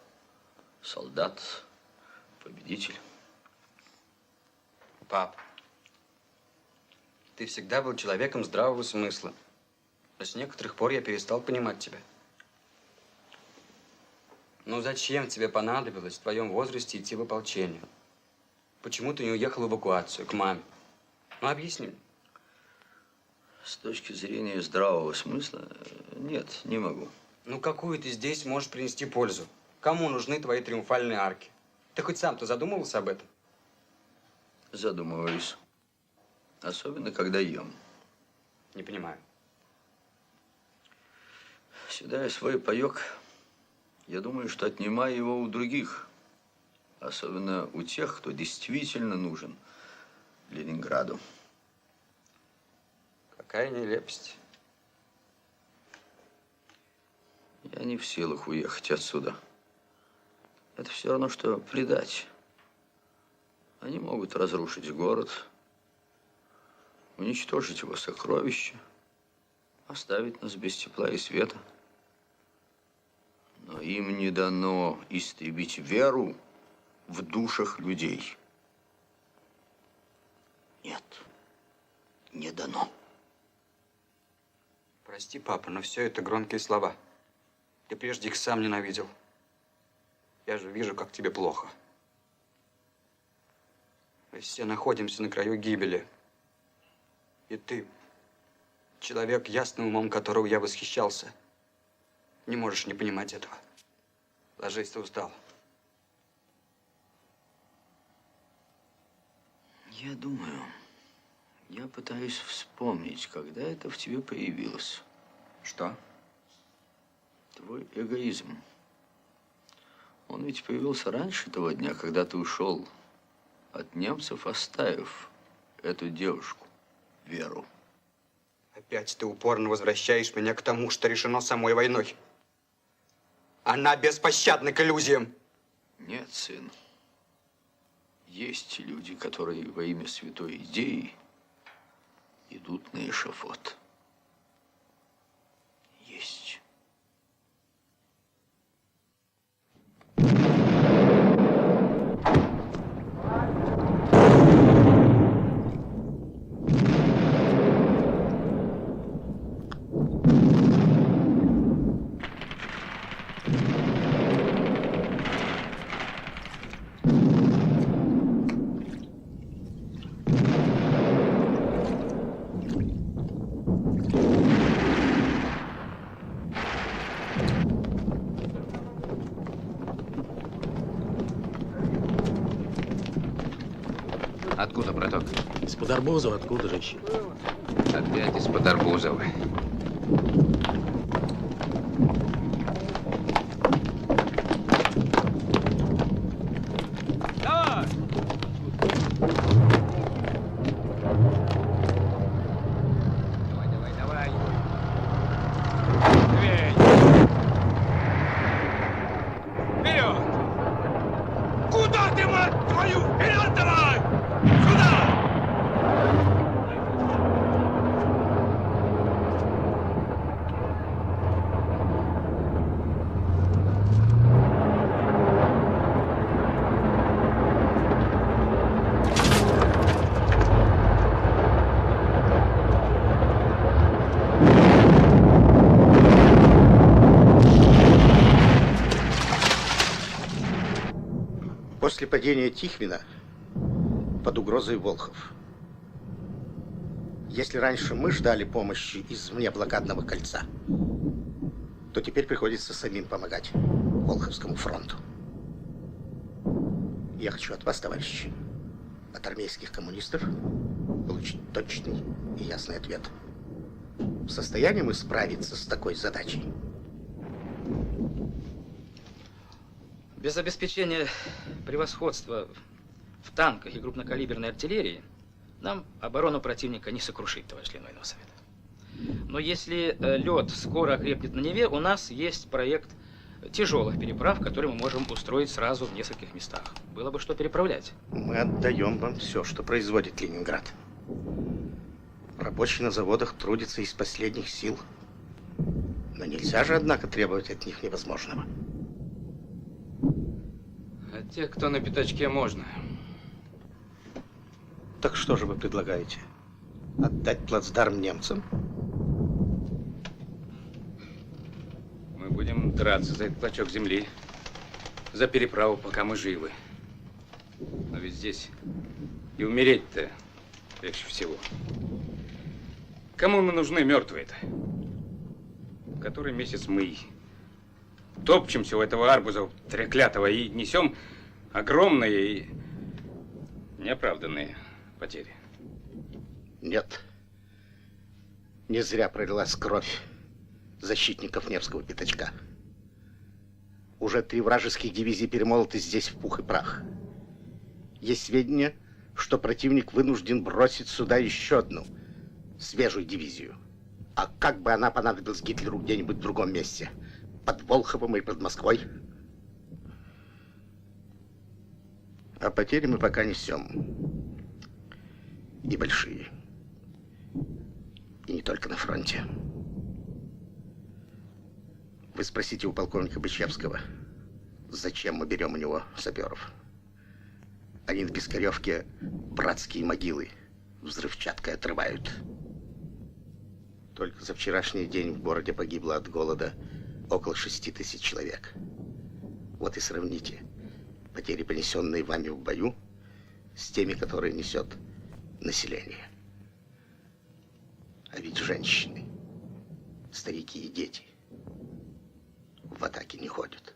Speaker 3: Солдат, победитель.
Speaker 11: Пап, ты всегда был человеком здравого смысла. Но с некоторых пор я перестал понимать тебя. Ну зачем тебе понадобилось в твоем возрасте идти в ополчение? Почему ты не уехал в эвакуацию, к маме? Ну, объясни мне.
Speaker 1: С точки зрения здравого смысла, нет, не могу.
Speaker 11: Ну, какую ты здесь можешь принести пользу? Кому нужны твои триумфальные арки? Ты хоть сам-то задумывался об этом?
Speaker 1: Задумываюсь. Особенно, когда ем.
Speaker 11: Не понимаю.
Speaker 1: Съедая свой паёк, я думаю, что отнимаю его у других. Особенно у тех, кто действительно нужен Ленинграду.
Speaker 11: Какая нелепость.
Speaker 1: Я не в силах уехать отсюда. Это все равно, что предать. Они могут разрушить город, уничтожить его сокровища, оставить нас без тепла и света. Но им не дано истребить веру в душах людей. Нет, не дано.
Speaker 11: Прости, папа, но все это громкие слова. Ты прежде их сам ненавидел. Я же вижу, как тебе плохо. Мы все находимся на краю гибели. И ты, человек, ясным умом которого я восхищался, не можешь не понимать этого. Ложись, ты устал.
Speaker 1: Я думаю, я пытаюсь вспомнить, когда это в тебе появилось.
Speaker 11: Что?
Speaker 1: Твой эгоизм. Он ведь появился раньше того дня, когда ты ушел от немцев, оставив эту девушку, Веру.
Speaker 11: Опять ты упорно возвращаешь меня к тому, что решено самой войной. Она беспощадна к иллюзиям.
Speaker 1: Нет, сын. Есть люди, которые во имя святой идеи идут на эшафот. Есть.
Speaker 4: Откуда, браток?
Speaker 14: Из-под Арбузова, откуда же еще?
Speaker 4: Опять из-под Арбузова.
Speaker 16: Давай! Давай. Вперед! Куда ты, мать твою? Вперед давай!
Speaker 3: После падения Тихвина под угрозой Волхов. Если раньше мы ждали помощи извне блокадного кольца, то теперь приходится самим помогать Волховскому фронту. Я хочу от вас, товарищи, от армейских коммунистов, получить точный и ясный ответ. В состоянии мы справиться с такой задачей?
Speaker 8: Без обеспечения превосходства в танках и крупнокалиберной артиллерии нам оборону противника не сокрушить, товарищ член военного совета. Но если лед скоро окрепнет на Неве, у нас есть проект тяжелых переправ, которые мы можем устроить сразу в нескольких местах. Было бы что переправлять.
Speaker 3: Мы отдаем вам все, что производит Ленинград. Рабочие на заводах трудятся из последних сил. Но нельзя же, однако, требовать от них невозможного.
Speaker 8: А тех, кто на пятачке, можно.
Speaker 3: Так что же вы предлагаете? Отдать плацдарм немцам?
Speaker 21: Мы будем драться за этот клочок земли, за переправу, пока мы живы. Но ведь здесь и умереть-то легче всего. Кому мы нужны мертвые-то? Который месяц мы топчемся у этого арбуза треклятого и несем огромные и неоправданные потери.
Speaker 3: Нет. Не зря пролилась кровь защитников Невского пятачка. Уже 3 вражеских дивизии перемолоты здесь в пух и прах. Есть сведения, что противник вынужден бросить сюда еще одну свежую дивизию. А как бы она понадобилась Гитлеру где-нибудь в другом месте? Под Волховом и под Москвой? А потери мы пока несем. И большие. И не только на фронте. Вы спросите у полковника Бычевского, зачем мы берем у него саперов. Они на Пискаревке братские могилы взрывчаткой отрывают. Только за вчерашний день в городе погибло от голода около 6000 человек. Вот и сравните потери, понесенные вами в бою, с теми, которые несет население. А ведь женщины, старики и дети в атаке не ходят.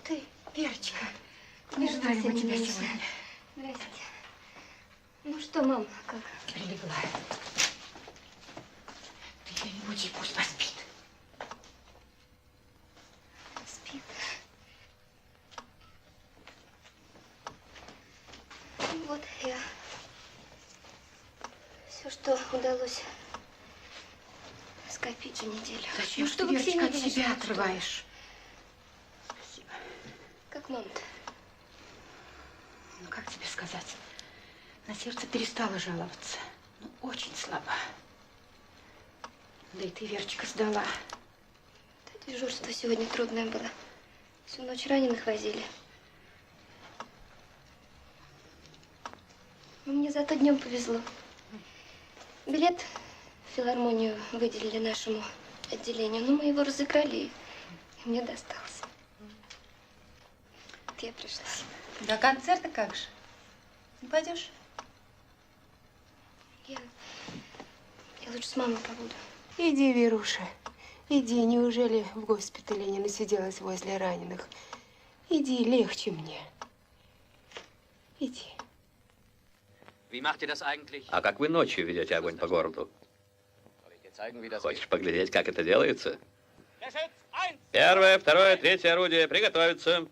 Speaker 12: Ты, Верочка, не ждали мы тебя сегодня. Здрасте. Ну что, мам, как?
Speaker 14: Прилегла. Ты ее не буди, пусть поспит.
Speaker 12: Спит. Вот я. Все, что удалось скопить за неделю.
Speaker 14: Зачем
Speaker 12: Ну,
Speaker 14: что
Speaker 12: вы,
Speaker 14: Верочка,
Speaker 12: Ксения
Speaker 14: от себя
Speaker 12: Ивановна,
Speaker 14: отрываешь?
Speaker 12: Как мама-то?
Speaker 14: Ну, как тебе сказать? На сердце перестала жаловаться. Ну, очень слаба. Да и ты, Верочка, сдала.
Speaker 12: Да, дежурство сегодня трудное было. Всю ночь раненых возили. Но мне зато днем повезло. Билет в филармонию выделили нашему отделению, но мы его разыграли, и мне достался. Вот я пришла.
Speaker 5: До концерта как же? Не пойдешь?
Speaker 12: Я лучше с мамой побуду.
Speaker 13: Иди, Веруша, иди. Неужели в госпитале не насиделась возле раненых? Иди, легче мне. Иди.
Speaker 18: А как вы ночью ведете огонь по городу? Хочешь поглядеть, как это делается? 1-е, 2-е, 3-е орудие, приготовиться.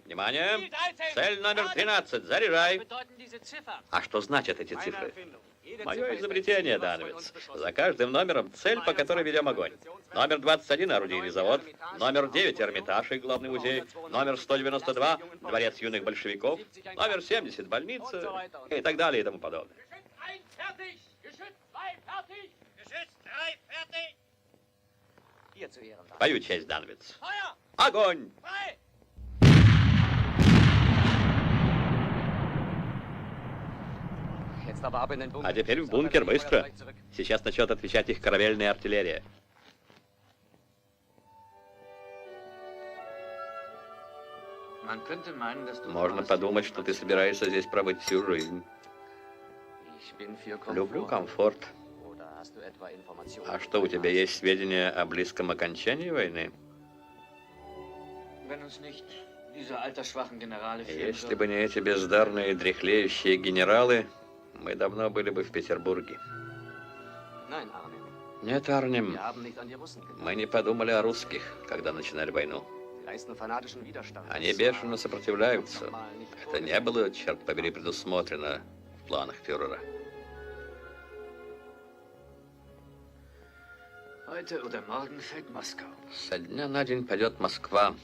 Speaker 18: Внимание! Цель номер 13, заряжай. А что значат эти цифры? Мое изобретение, Дановец. За каждым номером цель, по которой ведем огонь. Номер 21 – орудийный завод. Номер 9 – Эрмитаж и главный музей. Номер 192 – дворец юных большевиков. Номер 70 – больница и так далее и тому подобное. Пою честь, Дановец. Огонь! А теперь в бункер, быстро. Сейчас начнет отвечать их корабельная артиллерия. Можно подумать, что ты собираешься здесь пробыть всю жизнь. Люблю комфорт. А что, у тебя есть сведения о близком окончании войны? Если бы не эти бездарные, дряхлеющие генералы, мы давно были бы в Петербурге. Нет, Арнем, мы не подумали о русских, когда начинали войну. Они бешено сопротивляются. Это не было, черт побери, предусмотрено в планах фюрера. Со дня на день пойдет Москва.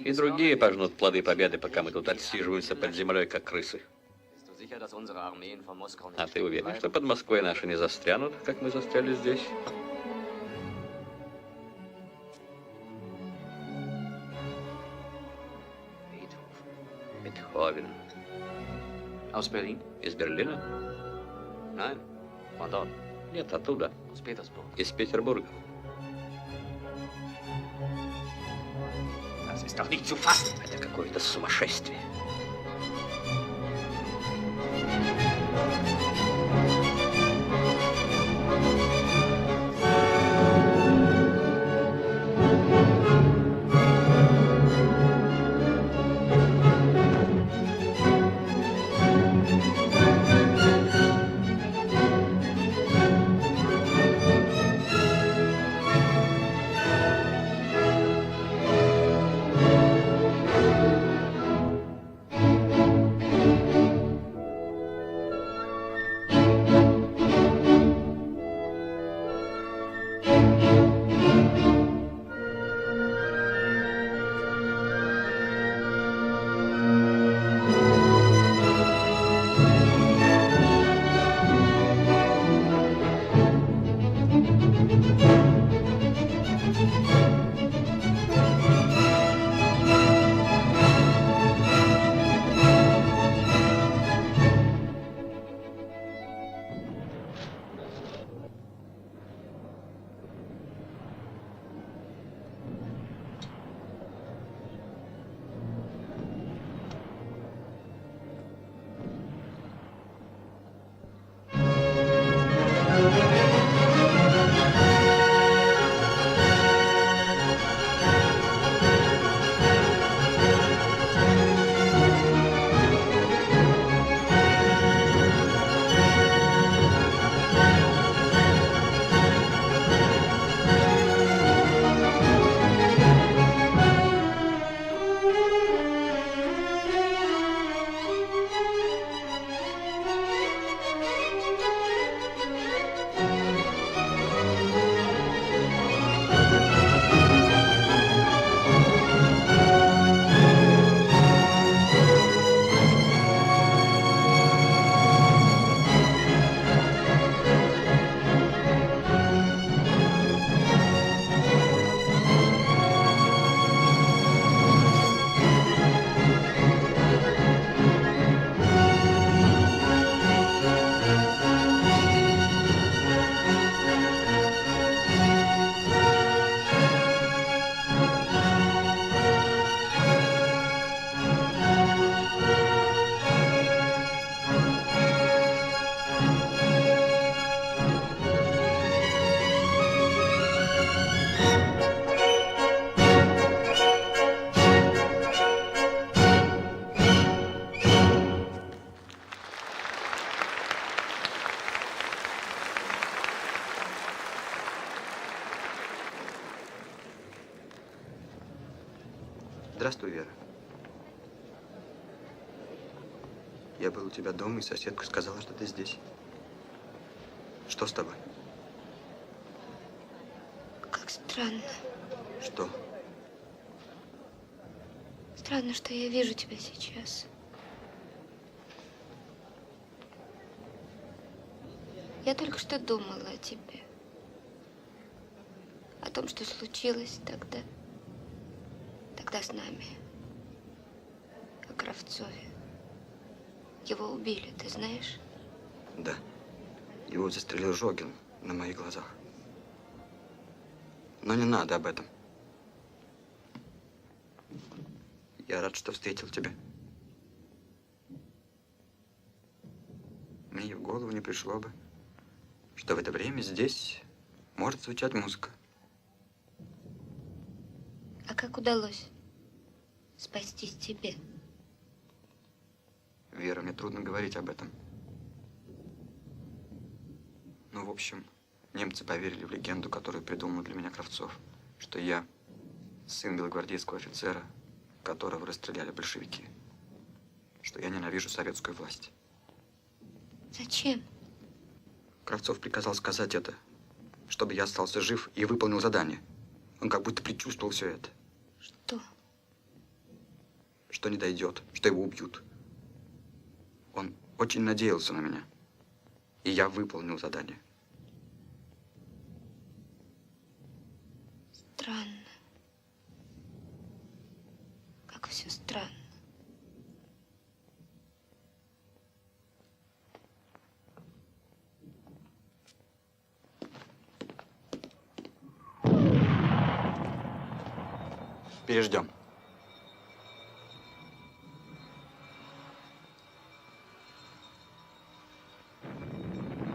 Speaker 18: И другие пожнут плоды победы, пока мы тут отсиживаемся под землей, как крысы. А ты уверен, что под Москвой наши не застрянут, как мы застряли здесь? Бетховен. Из Берлина? Нет, оттуда. Из Петербурга. Это какое-то сумасшествие.
Speaker 11: Здравствуй, Вера. Я был у тебя дома, и соседка сказала, что ты здесь. Что с тобой?
Speaker 12: Как странно.
Speaker 11: Что?
Speaker 12: Странно, что я вижу тебя сейчас. Я только что думала о тебе. О том, что случилось тогда. Тогда с нами. О Кравцове. Его убили, ты знаешь?
Speaker 11: Да. Его застрелил Жогин на моих глазах. Но не надо об этом. Я рад, что встретил тебя. Мне и в голову не пришло бы, что в это время здесь может звучать музыка.
Speaker 12: А как удалось спастись тебе?
Speaker 11: Вера, мне трудно говорить об этом. Ну, в общем, немцы поверили в легенду, которую придумал для меня Кравцов, что я сын белогвардейского офицера, которого расстреляли большевики, что я ненавижу советскую власть.
Speaker 12: Зачем?
Speaker 11: Кравцов приказал сказать это, чтобы я остался жив и выполнил задание. Он как будто предчувствовал все это.
Speaker 12: Что?
Speaker 11: что не дойдет, что его убьют. Он очень надеялся на меня, и я выполнил задание.
Speaker 12: Странно. Как все странно.
Speaker 11: Переждем.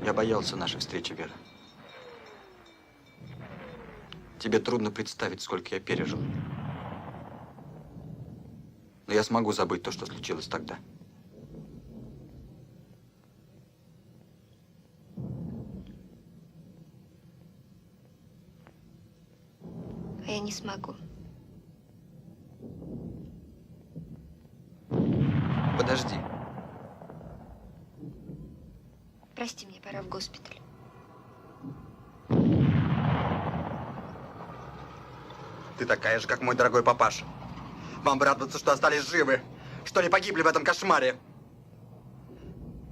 Speaker 11: Я боялся нашей встречи, Вера. Тебе трудно представить, сколько я пережил. Но я смогу забыть то, что случилось тогда.
Speaker 12: А я не смогу.
Speaker 11: Подожди.
Speaker 12: Прости, мне пора в госпиталь.
Speaker 11: Ты такая же, как мой дорогой папаша. Вам бы радоваться, что остались живы, что не погибли в этом кошмаре.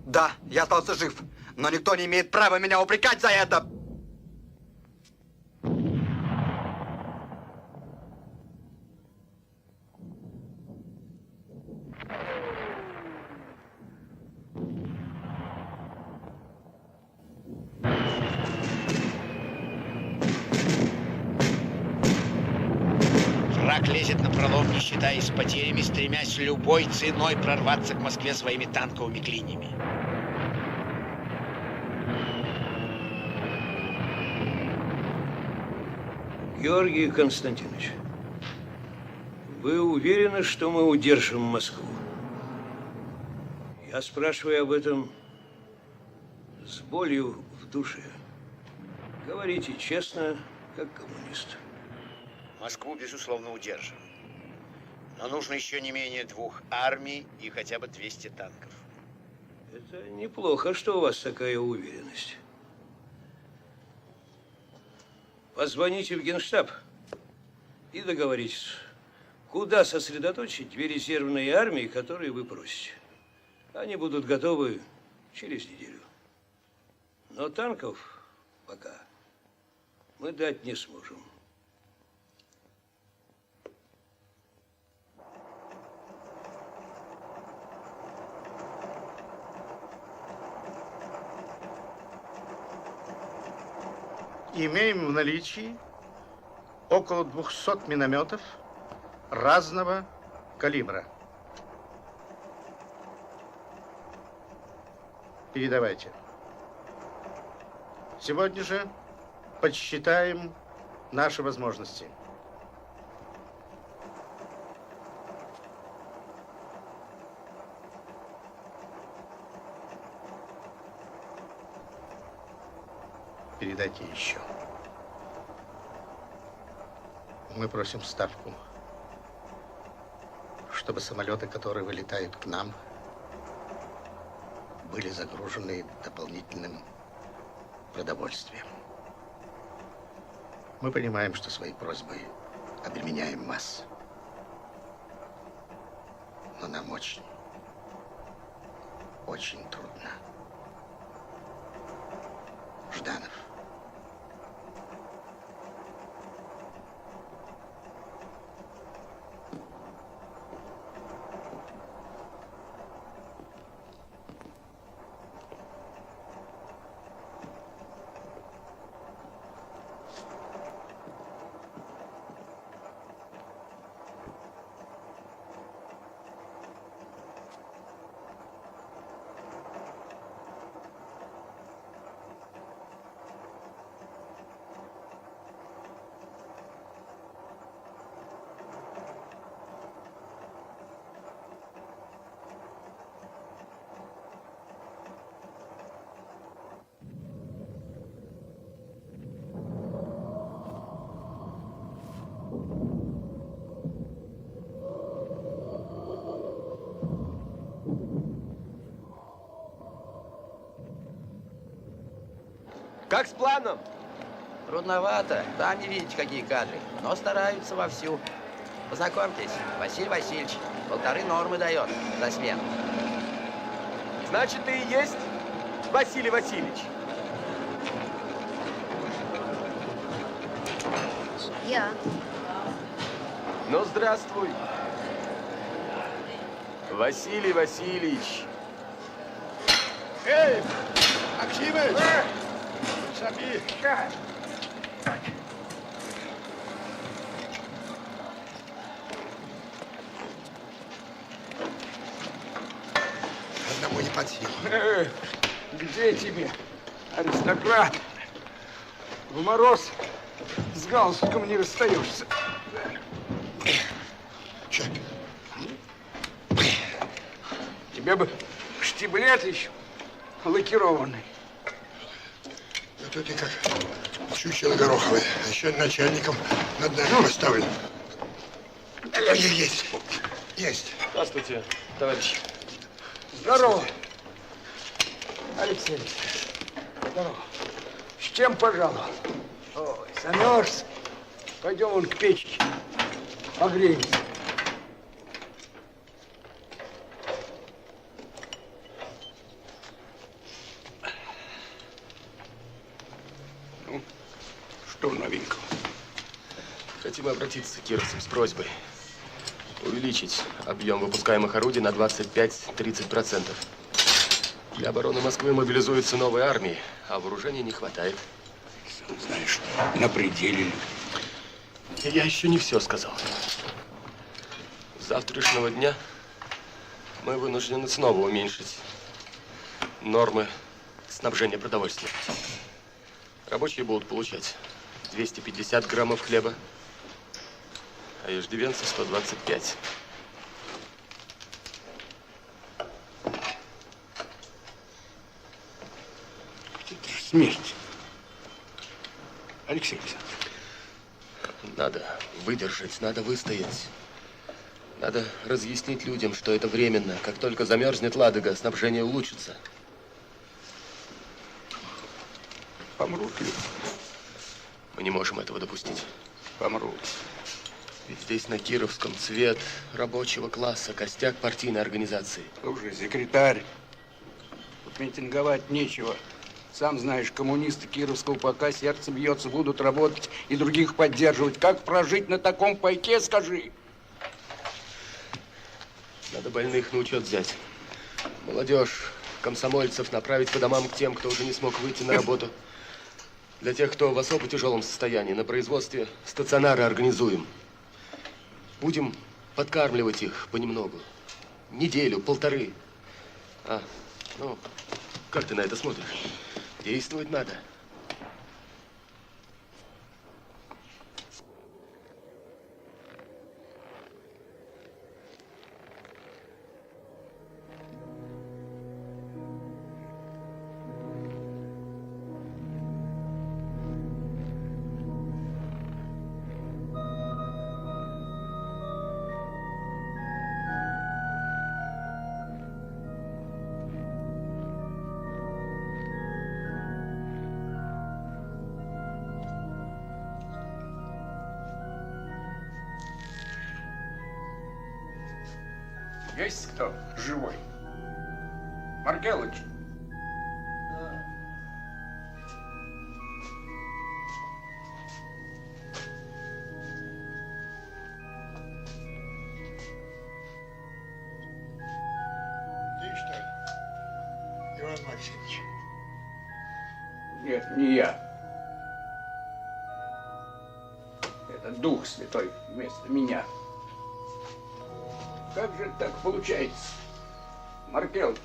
Speaker 11: Да, я остался жив, но никто не имеет права меня упрекать за это.
Speaker 23: Враг лезет на пролом, не считаясь с потерями, стремясь любой ценой прорваться к Москве своими танковыми клиньями.
Speaker 2: Георгий Константинович, вы уверены, что мы удержим Москву? Я спрашиваю об этом с болью в душе. Говорите честно, как коммунист.
Speaker 23: Москву, безусловно, удержим. Но нужно еще не менее 2 армий и хотя бы 200 танков.
Speaker 2: Это неплохо, что у вас такая уверенность. Позвоните в Генштаб и договоритесь, куда сосредоточить 2 резервные армии, которые вы просите. Они будут готовы через неделю. Но танков пока мы дать не сможем.
Speaker 3: Имеем в наличии около 200 минометов разного калибра. Передавайте. Сегодня же подсчитаем наши возможности. Передайте еще. Мы просим Ставку, чтобы самолеты, которые вылетают к нам, были загружены дополнительным продовольствием. Мы понимаем, что своей просьбой обременяем вас. Но нам очень трудно. Жданов.
Speaker 22: Как с планом?
Speaker 9: Трудновато. Сами видите, какие кадры. Но стараются вовсю. Познакомьтесь, Василий Васильевич, 1,5 нормы дает за смену.
Speaker 6: Значит, ты и есть Василий Васильевич?
Speaker 19: Я.
Speaker 6: Ну, здравствуй. Василий Васильевич.
Speaker 3: Эй, Максимыч! Шаби! Одному не под силу.
Speaker 7: Где тебе, аристократ? В мороз с галстуком не расстаешься.
Speaker 3: Че?
Speaker 7: Тебе бы штиблет еще лакированный.
Speaker 3: Зато ты как чучело гороховое. А еще начальником над нами поставлен. Есть. Есть.
Speaker 6: Здравствуйте, товарищ.
Speaker 7: Здорово, Алексей. Здорово. С чем пожаловал? Ой, замерз. Пойдем вон к печке. Погреемся.
Speaker 6: Ну, что новенького?
Speaker 17: Хотим обратиться к кировцам с просьбой увеличить объем выпускаемых орудий на 25-30%. Для обороны Москвы мобилизуются новые армии, а вооружения не хватает.
Speaker 7: Сам знаешь, на пределе.
Speaker 17: Я еще не все сказал. С завтрашнего дня мы вынуждены снова уменьшить нормы снабжения продовольствием. Рабочие будут получать 250 граммов хлеба, а иждивенцы 125.
Speaker 7: Это же смерть. Алексей Александрович.
Speaker 17: Надо выдержать, надо выстоять. Надо разъяснить людям, что это временно. Как только замерзнет Ладога, снабжение улучшится.
Speaker 7: Помрут люди.
Speaker 17: Мы не можем этого допустить.
Speaker 7: Помрут.
Speaker 17: Ведь здесь, на Кировском, цвет рабочего класса, костяк партийной организации.
Speaker 7: Слушай, секретарь, тут митинговать нечего. Сам знаешь, коммунисты Кировского пока сердце бьется, будут работать и других поддерживать. Как прожить на таком пайке, скажи?
Speaker 17: Надо больных на учет взять. Молодежь, комсомольцев направить по домам к тем, кто уже не смог выйти на работу. Для тех, кто в особо тяжелом состоянии, на производстве стационары организуем. Будем подкармливать их понемногу. Неделю, полторы. Ну, как ты на это смотришь? Действовать надо.
Speaker 7: Есть кто живой? Маркелыч?
Speaker 3: Ты что ли, Иван Максимович?
Speaker 7: Нет, не я. Это Дух Святой вместо меня. Как же так получается, Маркелыч?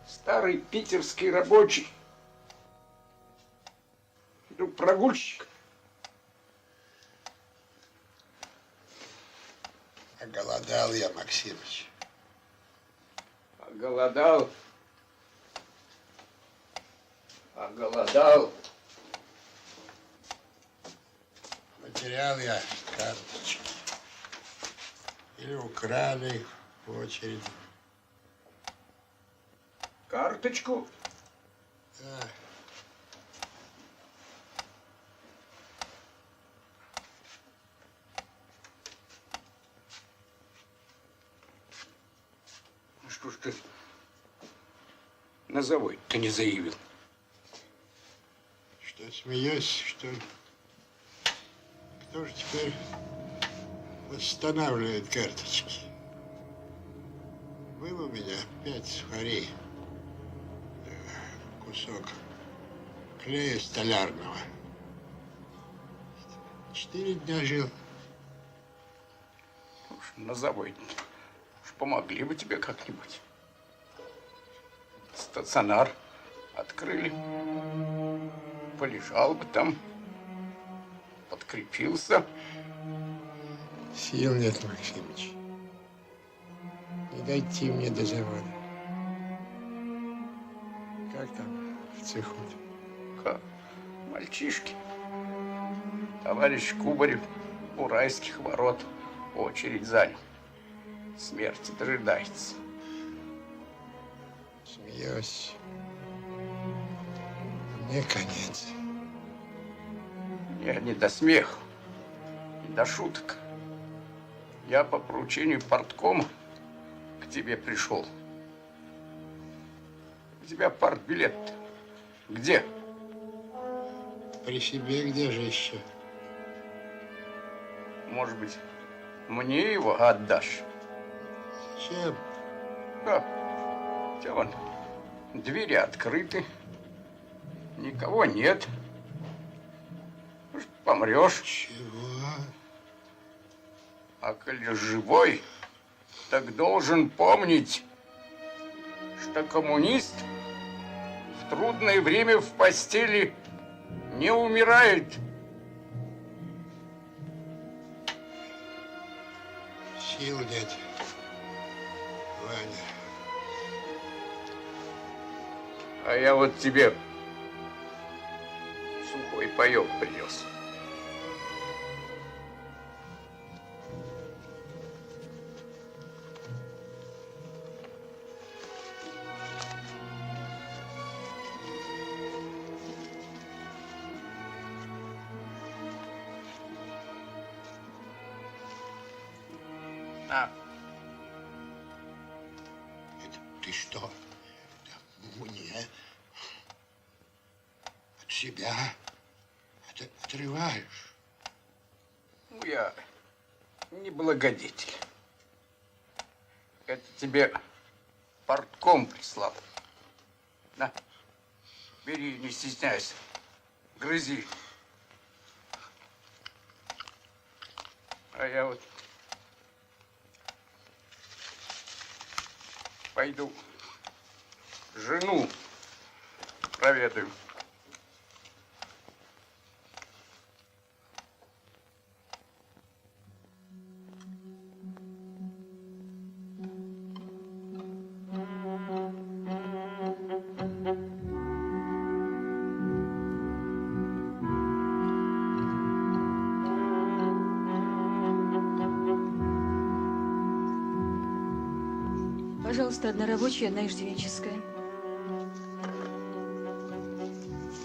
Speaker 7: Старый питерский рабочий, вдруг прогульщик.
Speaker 3: Оголодал я, Максимыч.
Speaker 7: Оголодал. Оголодал.
Speaker 3: Потерял я карточки. Или украли их в очередь.
Speaker 7: Карточку?
Speaker 3: Да.
Speaker 7: Что ж ты на завод ты не заявил?
Speaker 10: Что, смеешься, что ли? Кто же теперь восстанавливает карточки? Был у меня 5 сухарей, кусок клея столярного. 4 дня жил.
Speaker 7: Уж на заводе. Уж помогли бы тебе как-нибудь. Стационар открыли. Полежал бы там. Подкрепился.
Speaker 10: Сил нет, Максимыч. Не дойти мне до завода. Как там в цеху?
Speaker 7: Как? Мальчишки. Товарищ Кубарев у райских ворот очередь занял. Смерти дожидается.
Speaker 10: Смеюсь. Мне конец.
Speaker 7: Я не до смеха, не до шуток. Я по поручению парткома к тебе пришел. У тебя партбилет где?
Speaker 10: При себе где же еще?
Speaker 7: Может быть, мне его отдашь?
Speaker 10: Зачем?
Speaker 7: У тебя вон двери открыты, никого нет. Может, помрешь?
Speaker 10: Чего?
Speaker 7: А коли живой, так должен помнить, что коммунист в трудное время в постели не умирает.
Speaker 10: Сил нет, Ваня.
Speaker 7: А я вот тебе сухой паёк принес. А.
Speaker 10: Это ты что? Мне от себя отрываешь?
Speaker 7: Ну, я не благодетель. Это тебе партком прислал. На, бери, не стесняйся. Грызи. А я вот пойду жену проведаю.
Speaker 15: Пожалуйста, одна рабочая, одна иждивенческая.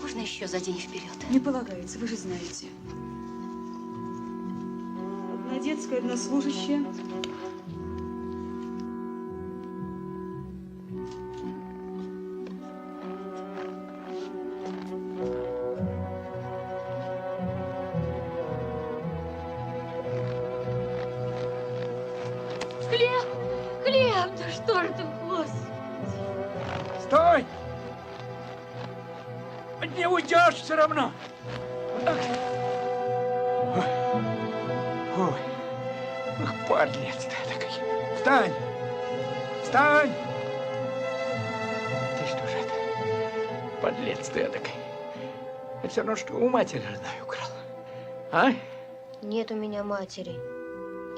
Speaker 20: Можно еще за день вперед?
Speaker 15: Не полагается, вы же знаете. Одна детская, одна служащая.
Speaker 20: Глеб, да что же ты, Господи?
Speaker 16: Стой! Не уйдешь все равно. Ой, ах, подлец ты такой. Встань! Встань! Ты что же это? Подлец ты такой. Это все равно, что у матери родной украл. А?
Speaker 19: Нет у меня матери.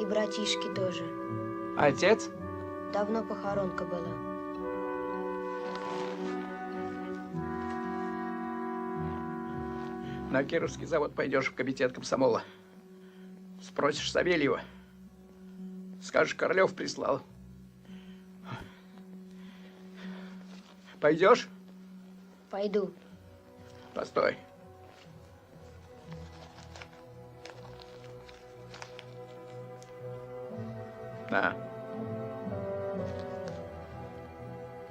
Speaker 19: И братишки тоже.
Speaker 16: Отец?
Speaker 19: Давно похоронка была.
Speaker 16: На Кировский завод пойдешь в комитет комсомола. Спросишь Савельева. Скажешь, Королев прислал. Пойдешь?
Speaker 19: Пойду.
Speaker 16: Постой. На.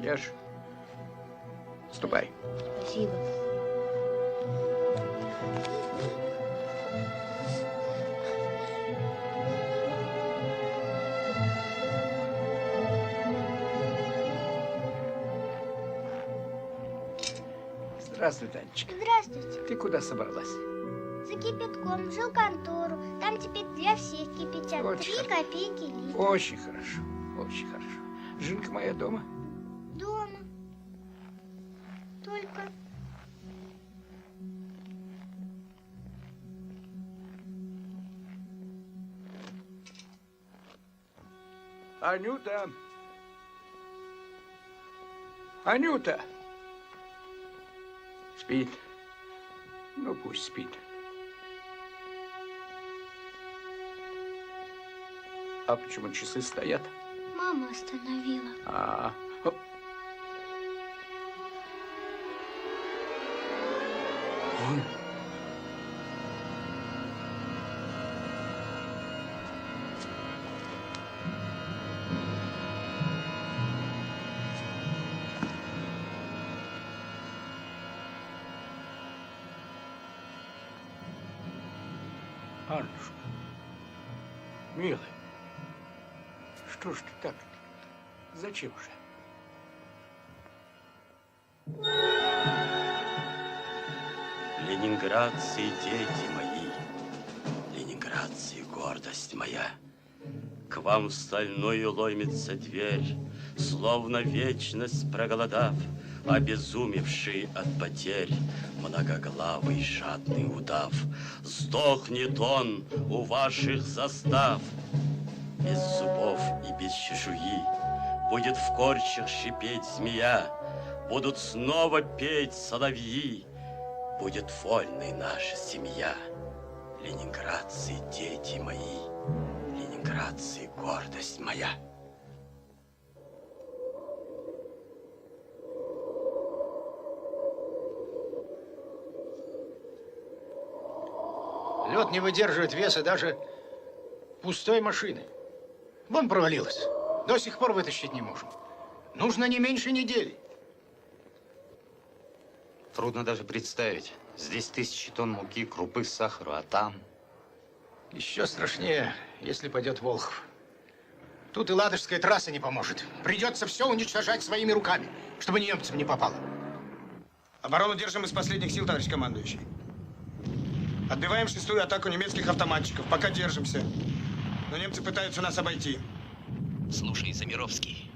Speaker 16: Ешь. Ступай.
Speaker 19: Спасибо.
Speaker 16: Здравствуй, Танечка.
Speaker 1: Здравствуйте.
Speaker 16: Ты куда собралась?
Speaker 1: За кипятком в жилконтору. Там теперь для всех кипятят.
Speaker 16: Очень
Speaker 1: 3 копейки литр.
Speaker 16: Очень хорошо, очень хорошо. Жинка моя дома?
Speaker 1: Дома. Только...
Speaker 16: Анюта! Анюта! Спит. Ну, пусть спит. А почему часы стоят?
Speaker 1: Мама остановила.
Speaker 16: Ой. Аннушка, милый, что ж ты так? Зачем же?
Speaker 18: Ленинградцы, дети мои, ленинградцы, гордость моя, к вам в стальную ломится дверь, словно вечность проголодав, обезумевший от потерь, многоглавый жадный удав. Сдохнет он у ваших застав. Без зубов и без чешуи будет в корчах шипеть змея, будут снова петь соловьи, будет вольной наша семья. Ленинградцы, дети мои, ленинградцы, гордость моя.
Speaker 10: Лед не выдерживает веса даже пустой машины. Вон провалилась. До сих пор вытащить не можем. Нужно не меньше недели.
Speaker 11: Трудно даже представить. Здесь 1000 тонн муки, крупы, сахара, а там...
Speaker 10: Еще страшнее, если пойдет Волхов. Тут и Ладожская трасса не поможет. Придется все уничтожать своими руками, чтобы немцам не попало.
Speaker 4: Оборону держим из последних сил, товарищ командующий. Отбиваем 6-ю атаку немецких автоматчиков. Пока держимся. Но немцы пытаются нас обойти.
Speaker 8: Слушай, Замировский,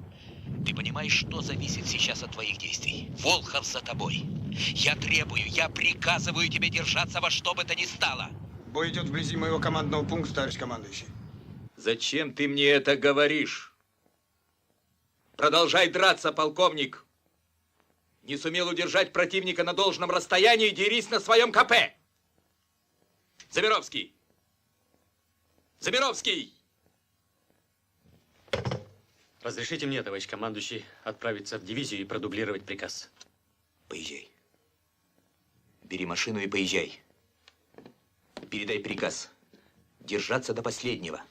Speaker 8: ты понимаешь, что зависит сейчас от твоих действий? Волхов за тобой. Я требую, я приказываю тебе держаться во что бы то ни стало.
Speaker 4: Бой идет вблизи моего командного пункта, товарищ командующий.
Speaker 6: Зачем ты мне это говоришь? Продолжай драться, полковник. Не сумел удержать противника на должном расстоянии, дерись на своем КП. Замировский! Замировский!
Speaker 14: Разрешите мне, товарищ командующий, отправиться в дивизию и продублировать приказ.
Speaker 8: Поезжай. Бери машину и поезжай. Передай приказ держаться до последнего,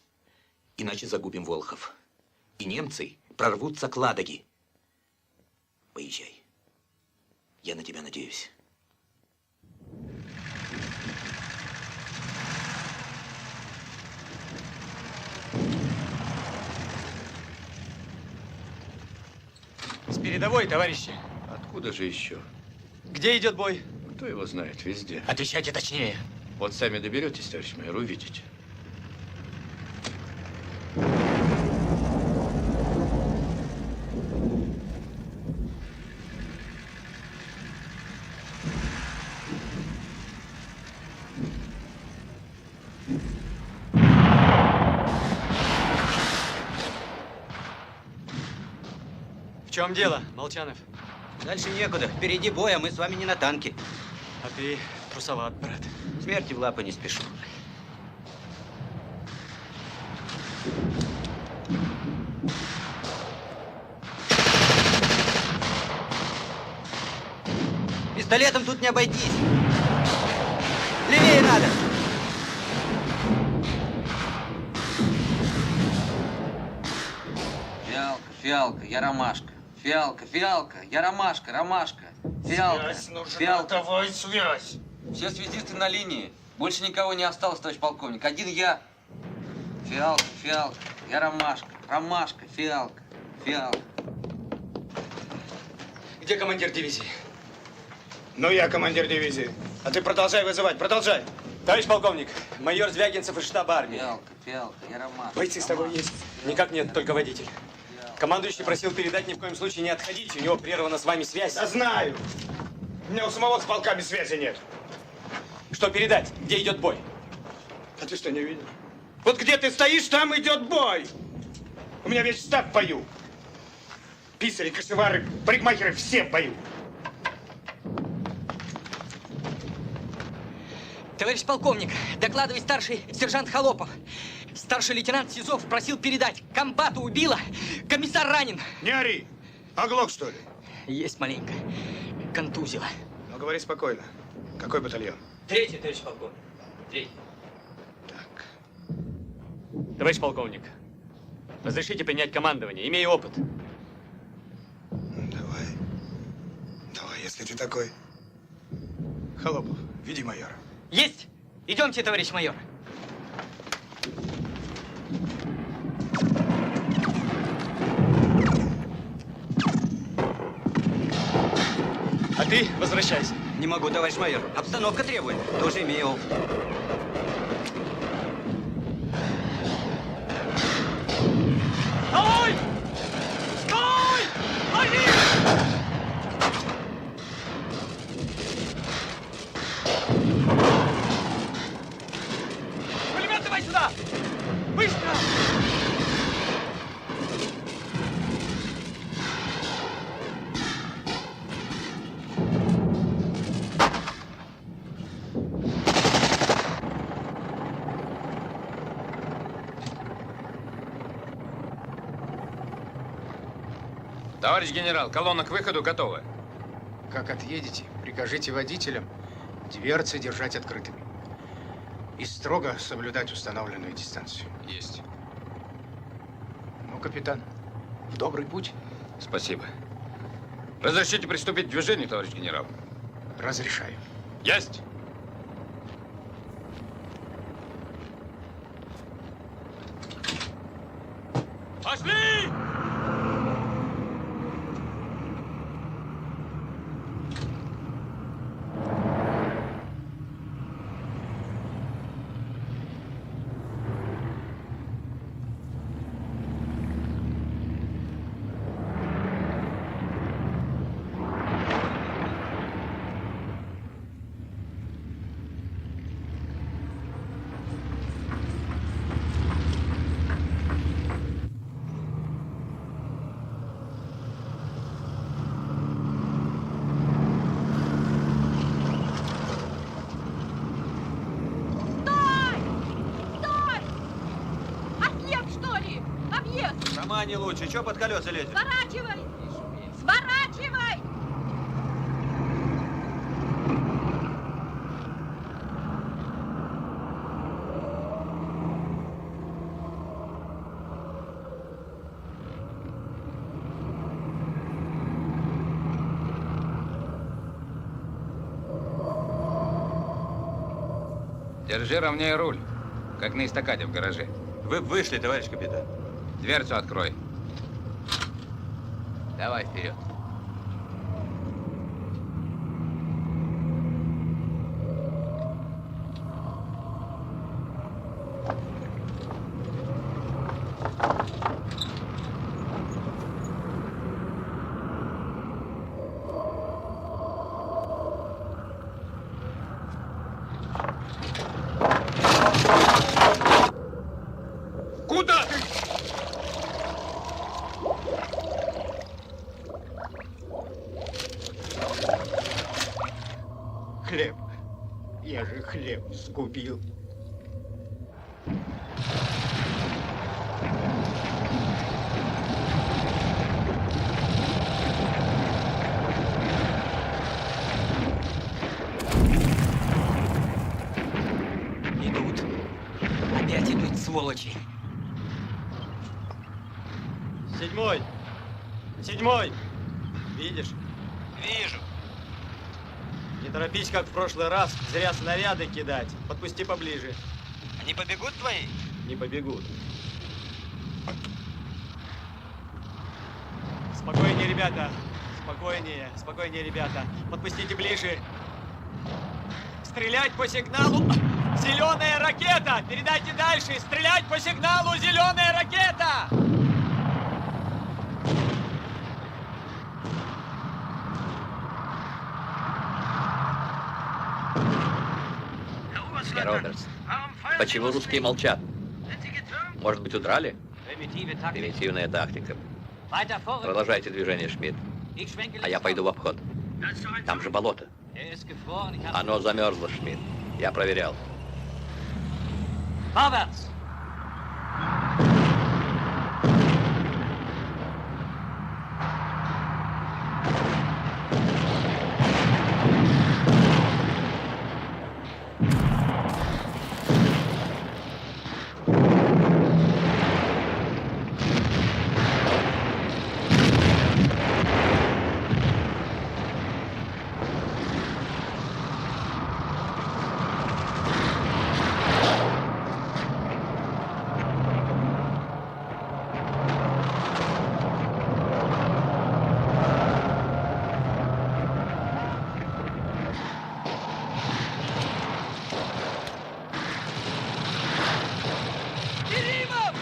Speaker 8: иначе загубим Волхов. И немцы прорвутся к Ладоге. Поезжай. Я на тебя надеюсь.
Speaker 21: С передовой, товарищи.
Speaker 6: Откуда же еще?
Speaker 21: Где идет бой?
Speaker 6: Кто его знает, везде.
Speaker 21: Отвечайте точнее.
Speaker 6: Вот сами доберетесь, товарищ майор, увидите.
Speaker 11: В чем дело, Молчанов?
Speaker 9: Дальше некуда. Впереди бой, а мы с вами не на танке.
Speaker 11: А ты трусоват, брат.
Speaker 9: Смерти в лапы не спешу. Пистолетом тут не обойтись. Левее надо. Фиалка, я ромашка.
Speaker 11: Фиалка, фиалка, я ромашка, ромашка. Фиалка,
Speaker 4: Связь нужна,
Speaker 11: фиалка.
Speaker 4: давай связь.
Speaker 11: Все связисты на линии. Больше никого не осталось, товарищ полковник. Один я. Фиалка, фиалка, я ромашка, ромашка, фиалка, фиалка.
Speaker 9: Где командир дивизии?
Speaker 4: Ну, я командир дивизии. А ты продолжай вызывать, продолжай.
Speaker 9: Товарищ полковник, майор Звягинцев из штаба армии.
Speaker 11: Фиалка, фиалка, я ромашка.
Speaker 9: Бойцы с тобой есть? Никак нет, только водитель. Командующий просил передать ни в коем случае не отходить, у него прервана с вами связь.
Speaker 4: Да знаю. У меня у самого с полками связи нет.
Speaker 9: Что передать? Где идет бой?
Speaker 4: А ты что, не видел? Вот где ты стоишь, там идет бой. У меня весь штаб в бою. Писари, кошевары, парикмахеры, все в бою.
Speaker 14: Товарищ полковник, докладывает старший сержант Холопов. Старший лейтенант Сизов просил передать. Комбата убило, комиссар ранен.
Speaker 4: Не ори. Оглох, что ли?
Speaker 14: Есть маленько. Контузило.
Speaker 4: Ну, говори спокойно. Какой батальон?
Speaker 9: 3-й, товарищ полковник. 3-й. Товарищ полковник, разрешите принять командование, имею опыт.
Speaker 4: Давай. Давай, если ты такой. Холопов, веди майора.
Speaker 14: Есть! Идемте, товарищ майор.
Speaker 9: А ты возвращайся. Не могу, товарищ майор. Обстановка требует. Тоже имею опыт.
Speaker 14: Стой! Стой! Один! Пулемет давай сюда! Быстро!
Speaker 10: Товарищ генерал, колонна к выходу готова.
Speaker 5: Как отъедете, прикажите водителям дверцы держать открытыми. И строго соблюдать установленную дистанцию.
Speaker 10: Есть.
Speaker 5: Ну, капитан, в добрый путь.
Speaker 10: Спасибо. Разрешите приступить к движению, товарищ генерал?
Speaker 5: Разрешаю.
Speaker 10: Есть.
Speaker 14: Пошли!
Speaker 9: Не лучше. Чего под колеса лезет?
Speaker 20: Сворачивай! Сворачивай!
Speaker 10: Держи ровнее руль, как на эстакаде в гараже.
Speaker 9: Вы б вышли, товарищ капитан.
Speaker 10: Дверцу открой. Давай вперед.
Speaker 4: Куда ты?
Speaker 5: Хлеб. Я же хлеб сгубил.
Speaker 14: Идут. Опять идут, сволочи.
Speaker 9: 7-й. 7-й. Видишь?
Speaker 8: Вижу.
Speaker 9: Не торопись, как в прошлый раз, зря снаряды кидать. Подпусти поближе.
Speaker 8: Они побегут твои?
Speaker 9: Не побегут. Спокойнее, ребята. Спокойнее, спокойнее, ребята. Подпустите ближе. Стрелять по сигналу. Зеленая ракета! Передайте дальше. Стрелять по сигналу. Зеленая ракета!
Speaker 18: Робертс, почему русские молчат? Может быть, удрали? Примитивная тактика. Продолжайте движение, Шмидт. А я пойду в обход. Там же болото. Оно замерзло, Шмидт. Я проверял.
Speaker 14: Vorwärts!
Speaker 20: Керимов!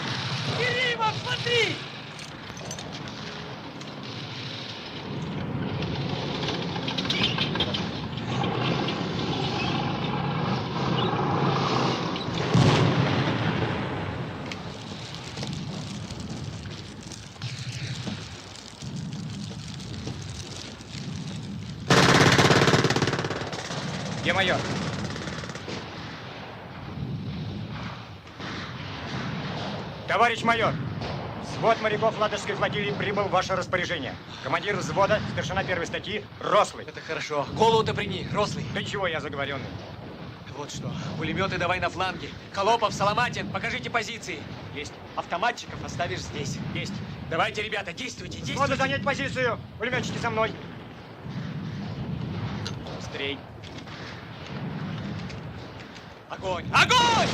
Speaker 20: Керимов, смотри!
Speaker 4: Где майор? Товарищ майор, взвод моряков Ладожской флотилии прибыл в ваше распоряжение. Командир взвода, старшина первой статьи, Рослый.
Speaker 9: Это хорошо. Голову-то прими, Рослый.
Speaker 4: Да чего я заговоренный?
Speaker 9: Вот что. Пулеметы давай на фланге. Холопов, Соломатин, покажите позиции. Есть. Автоматчиков оставишь здесь. Есть. Давайте, ребята, действуйте, действуйте.
Speaker 4: Надо занять позицию. Пулеметчики за мной. Быстрей.
Speaker 9: Огонь! Огонь!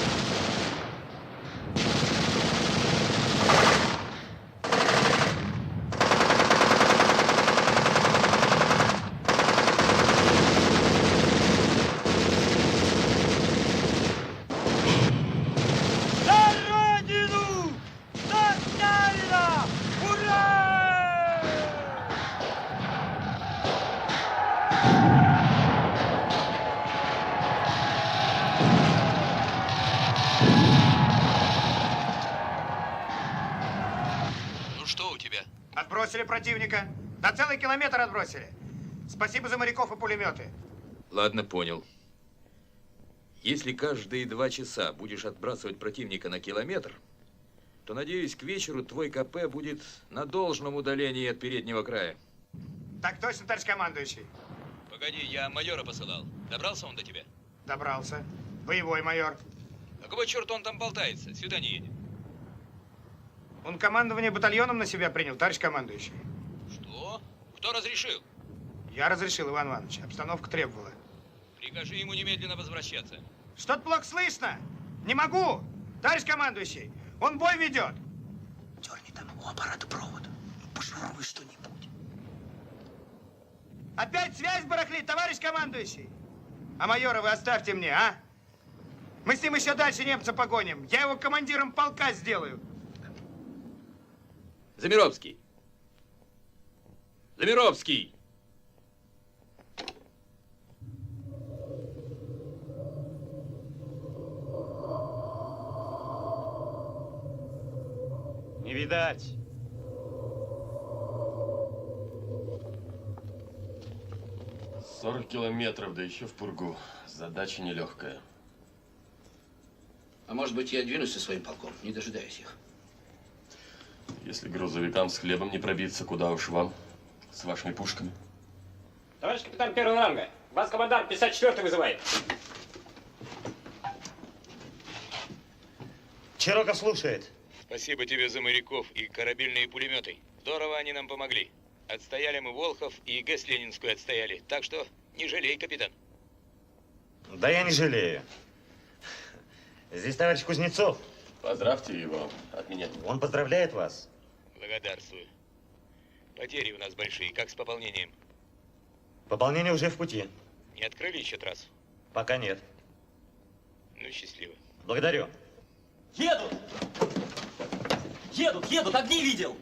Speaker 4: Отбросили противника. На целый километр отбросили. Спасибо за моряков и пулеметы.
Speaker 6: Ладно, понял. Если каждые 2 часа будешь отбрасывать противника на километр, то, надеюсь, к вечеру твой КП будет на должном удалении от переднего края.
Speaker 4: Так точно, товарищ командующий.
Speaker 8: Погоди, я майора посылал. Добрался он до тебя?
Speaker 4: Добрался. Боевой майор.
Speaker 8: Какого черта он там болтается? Сюда не едет.
Speaker 4: Он командование батальоном на себя принял, товарищ командующий.
Speaker 8: Что? Кто разрешил?
Speaker 4: Я разрешил, Иван Иванович. Обстановка требовала.
Speaker 8: Прикажи ему немедленно возвращаться.
Speaker 4: Что-то плохо слышно. Не могу. Товарищ командующий, он бой ведет.
Speaker 22: Дерни там у аппарата провод. Пошуруй что-нибудь.
Speaker 4: Опять связь барахлит, товарищ командующий. А майора вы оставьте мне, а? Мы с ним еще дальше немца погоним. Я его командиром полка сделаю.
Speaker 6: Замировский! Замировский!
Speaker 4: Не видать.
Speaker 17: — 40 километров, да еще в пургу. Задача нелегкая.
Speaker 22: А может быть, я двинусь со своим полком, не дожидаясь их?
Speaker 17: Если грузовикам с хлебом не пробиться, куда уж вам с вашими пушками?
Speaker 9: Товарищ капитан первого ранга, вас командант 54-й вызывает.
Speaker 4: Чироков слушает.
Speaker 8: Спасибо тебе за моряков и корабельные пулеметы. Здорово они нам помогли.
Speaker 6: Отстояли мы Волхов и ГЭС Ленинскую отстояли. Так что не жалей, капитан.
Speaker 12: Да я не жалею. Здесь товарищ Кузнецов.
Speaker 17: Поздравьте его от меня.
Speaker 12: Он поздравляет вас.
Speaker 6: Благодарствую. Потери у нас большие. Как с пополнением?
Speaker 12: Пополнение уже в пути.
Speaker 6: Не открыли еще трассу?
Speaker 12: Пока нет.
Speaker 6: Ну, счастливо.
Speaker 12: Благодарю.
Speaker 20: Едут! Едут, едут, огни видел!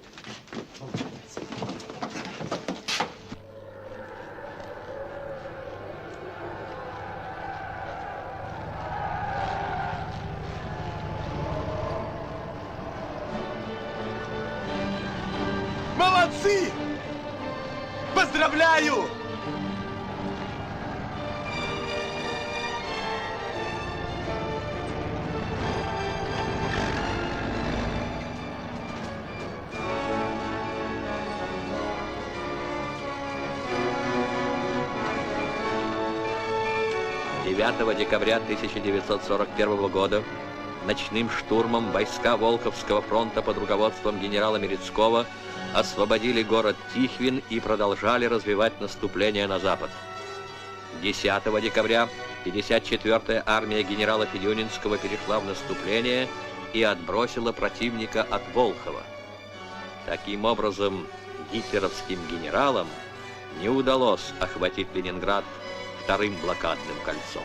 Speaker 13: Молодцы! Поздравляю!
Speaker 18: Декабря 1941 года ночным штурмом войска Волховского фронта под руководством генерала Мерецкого освободили город Тихвин и продолжали развивать наступление на запад. 10 декабря 54-я армия генерала Федюнинского перешла в наступление и отбросила противника от Волхова. Таким образом, гитлеровским генералам не удалось охватить Ленинград вторым блокадным кольцом.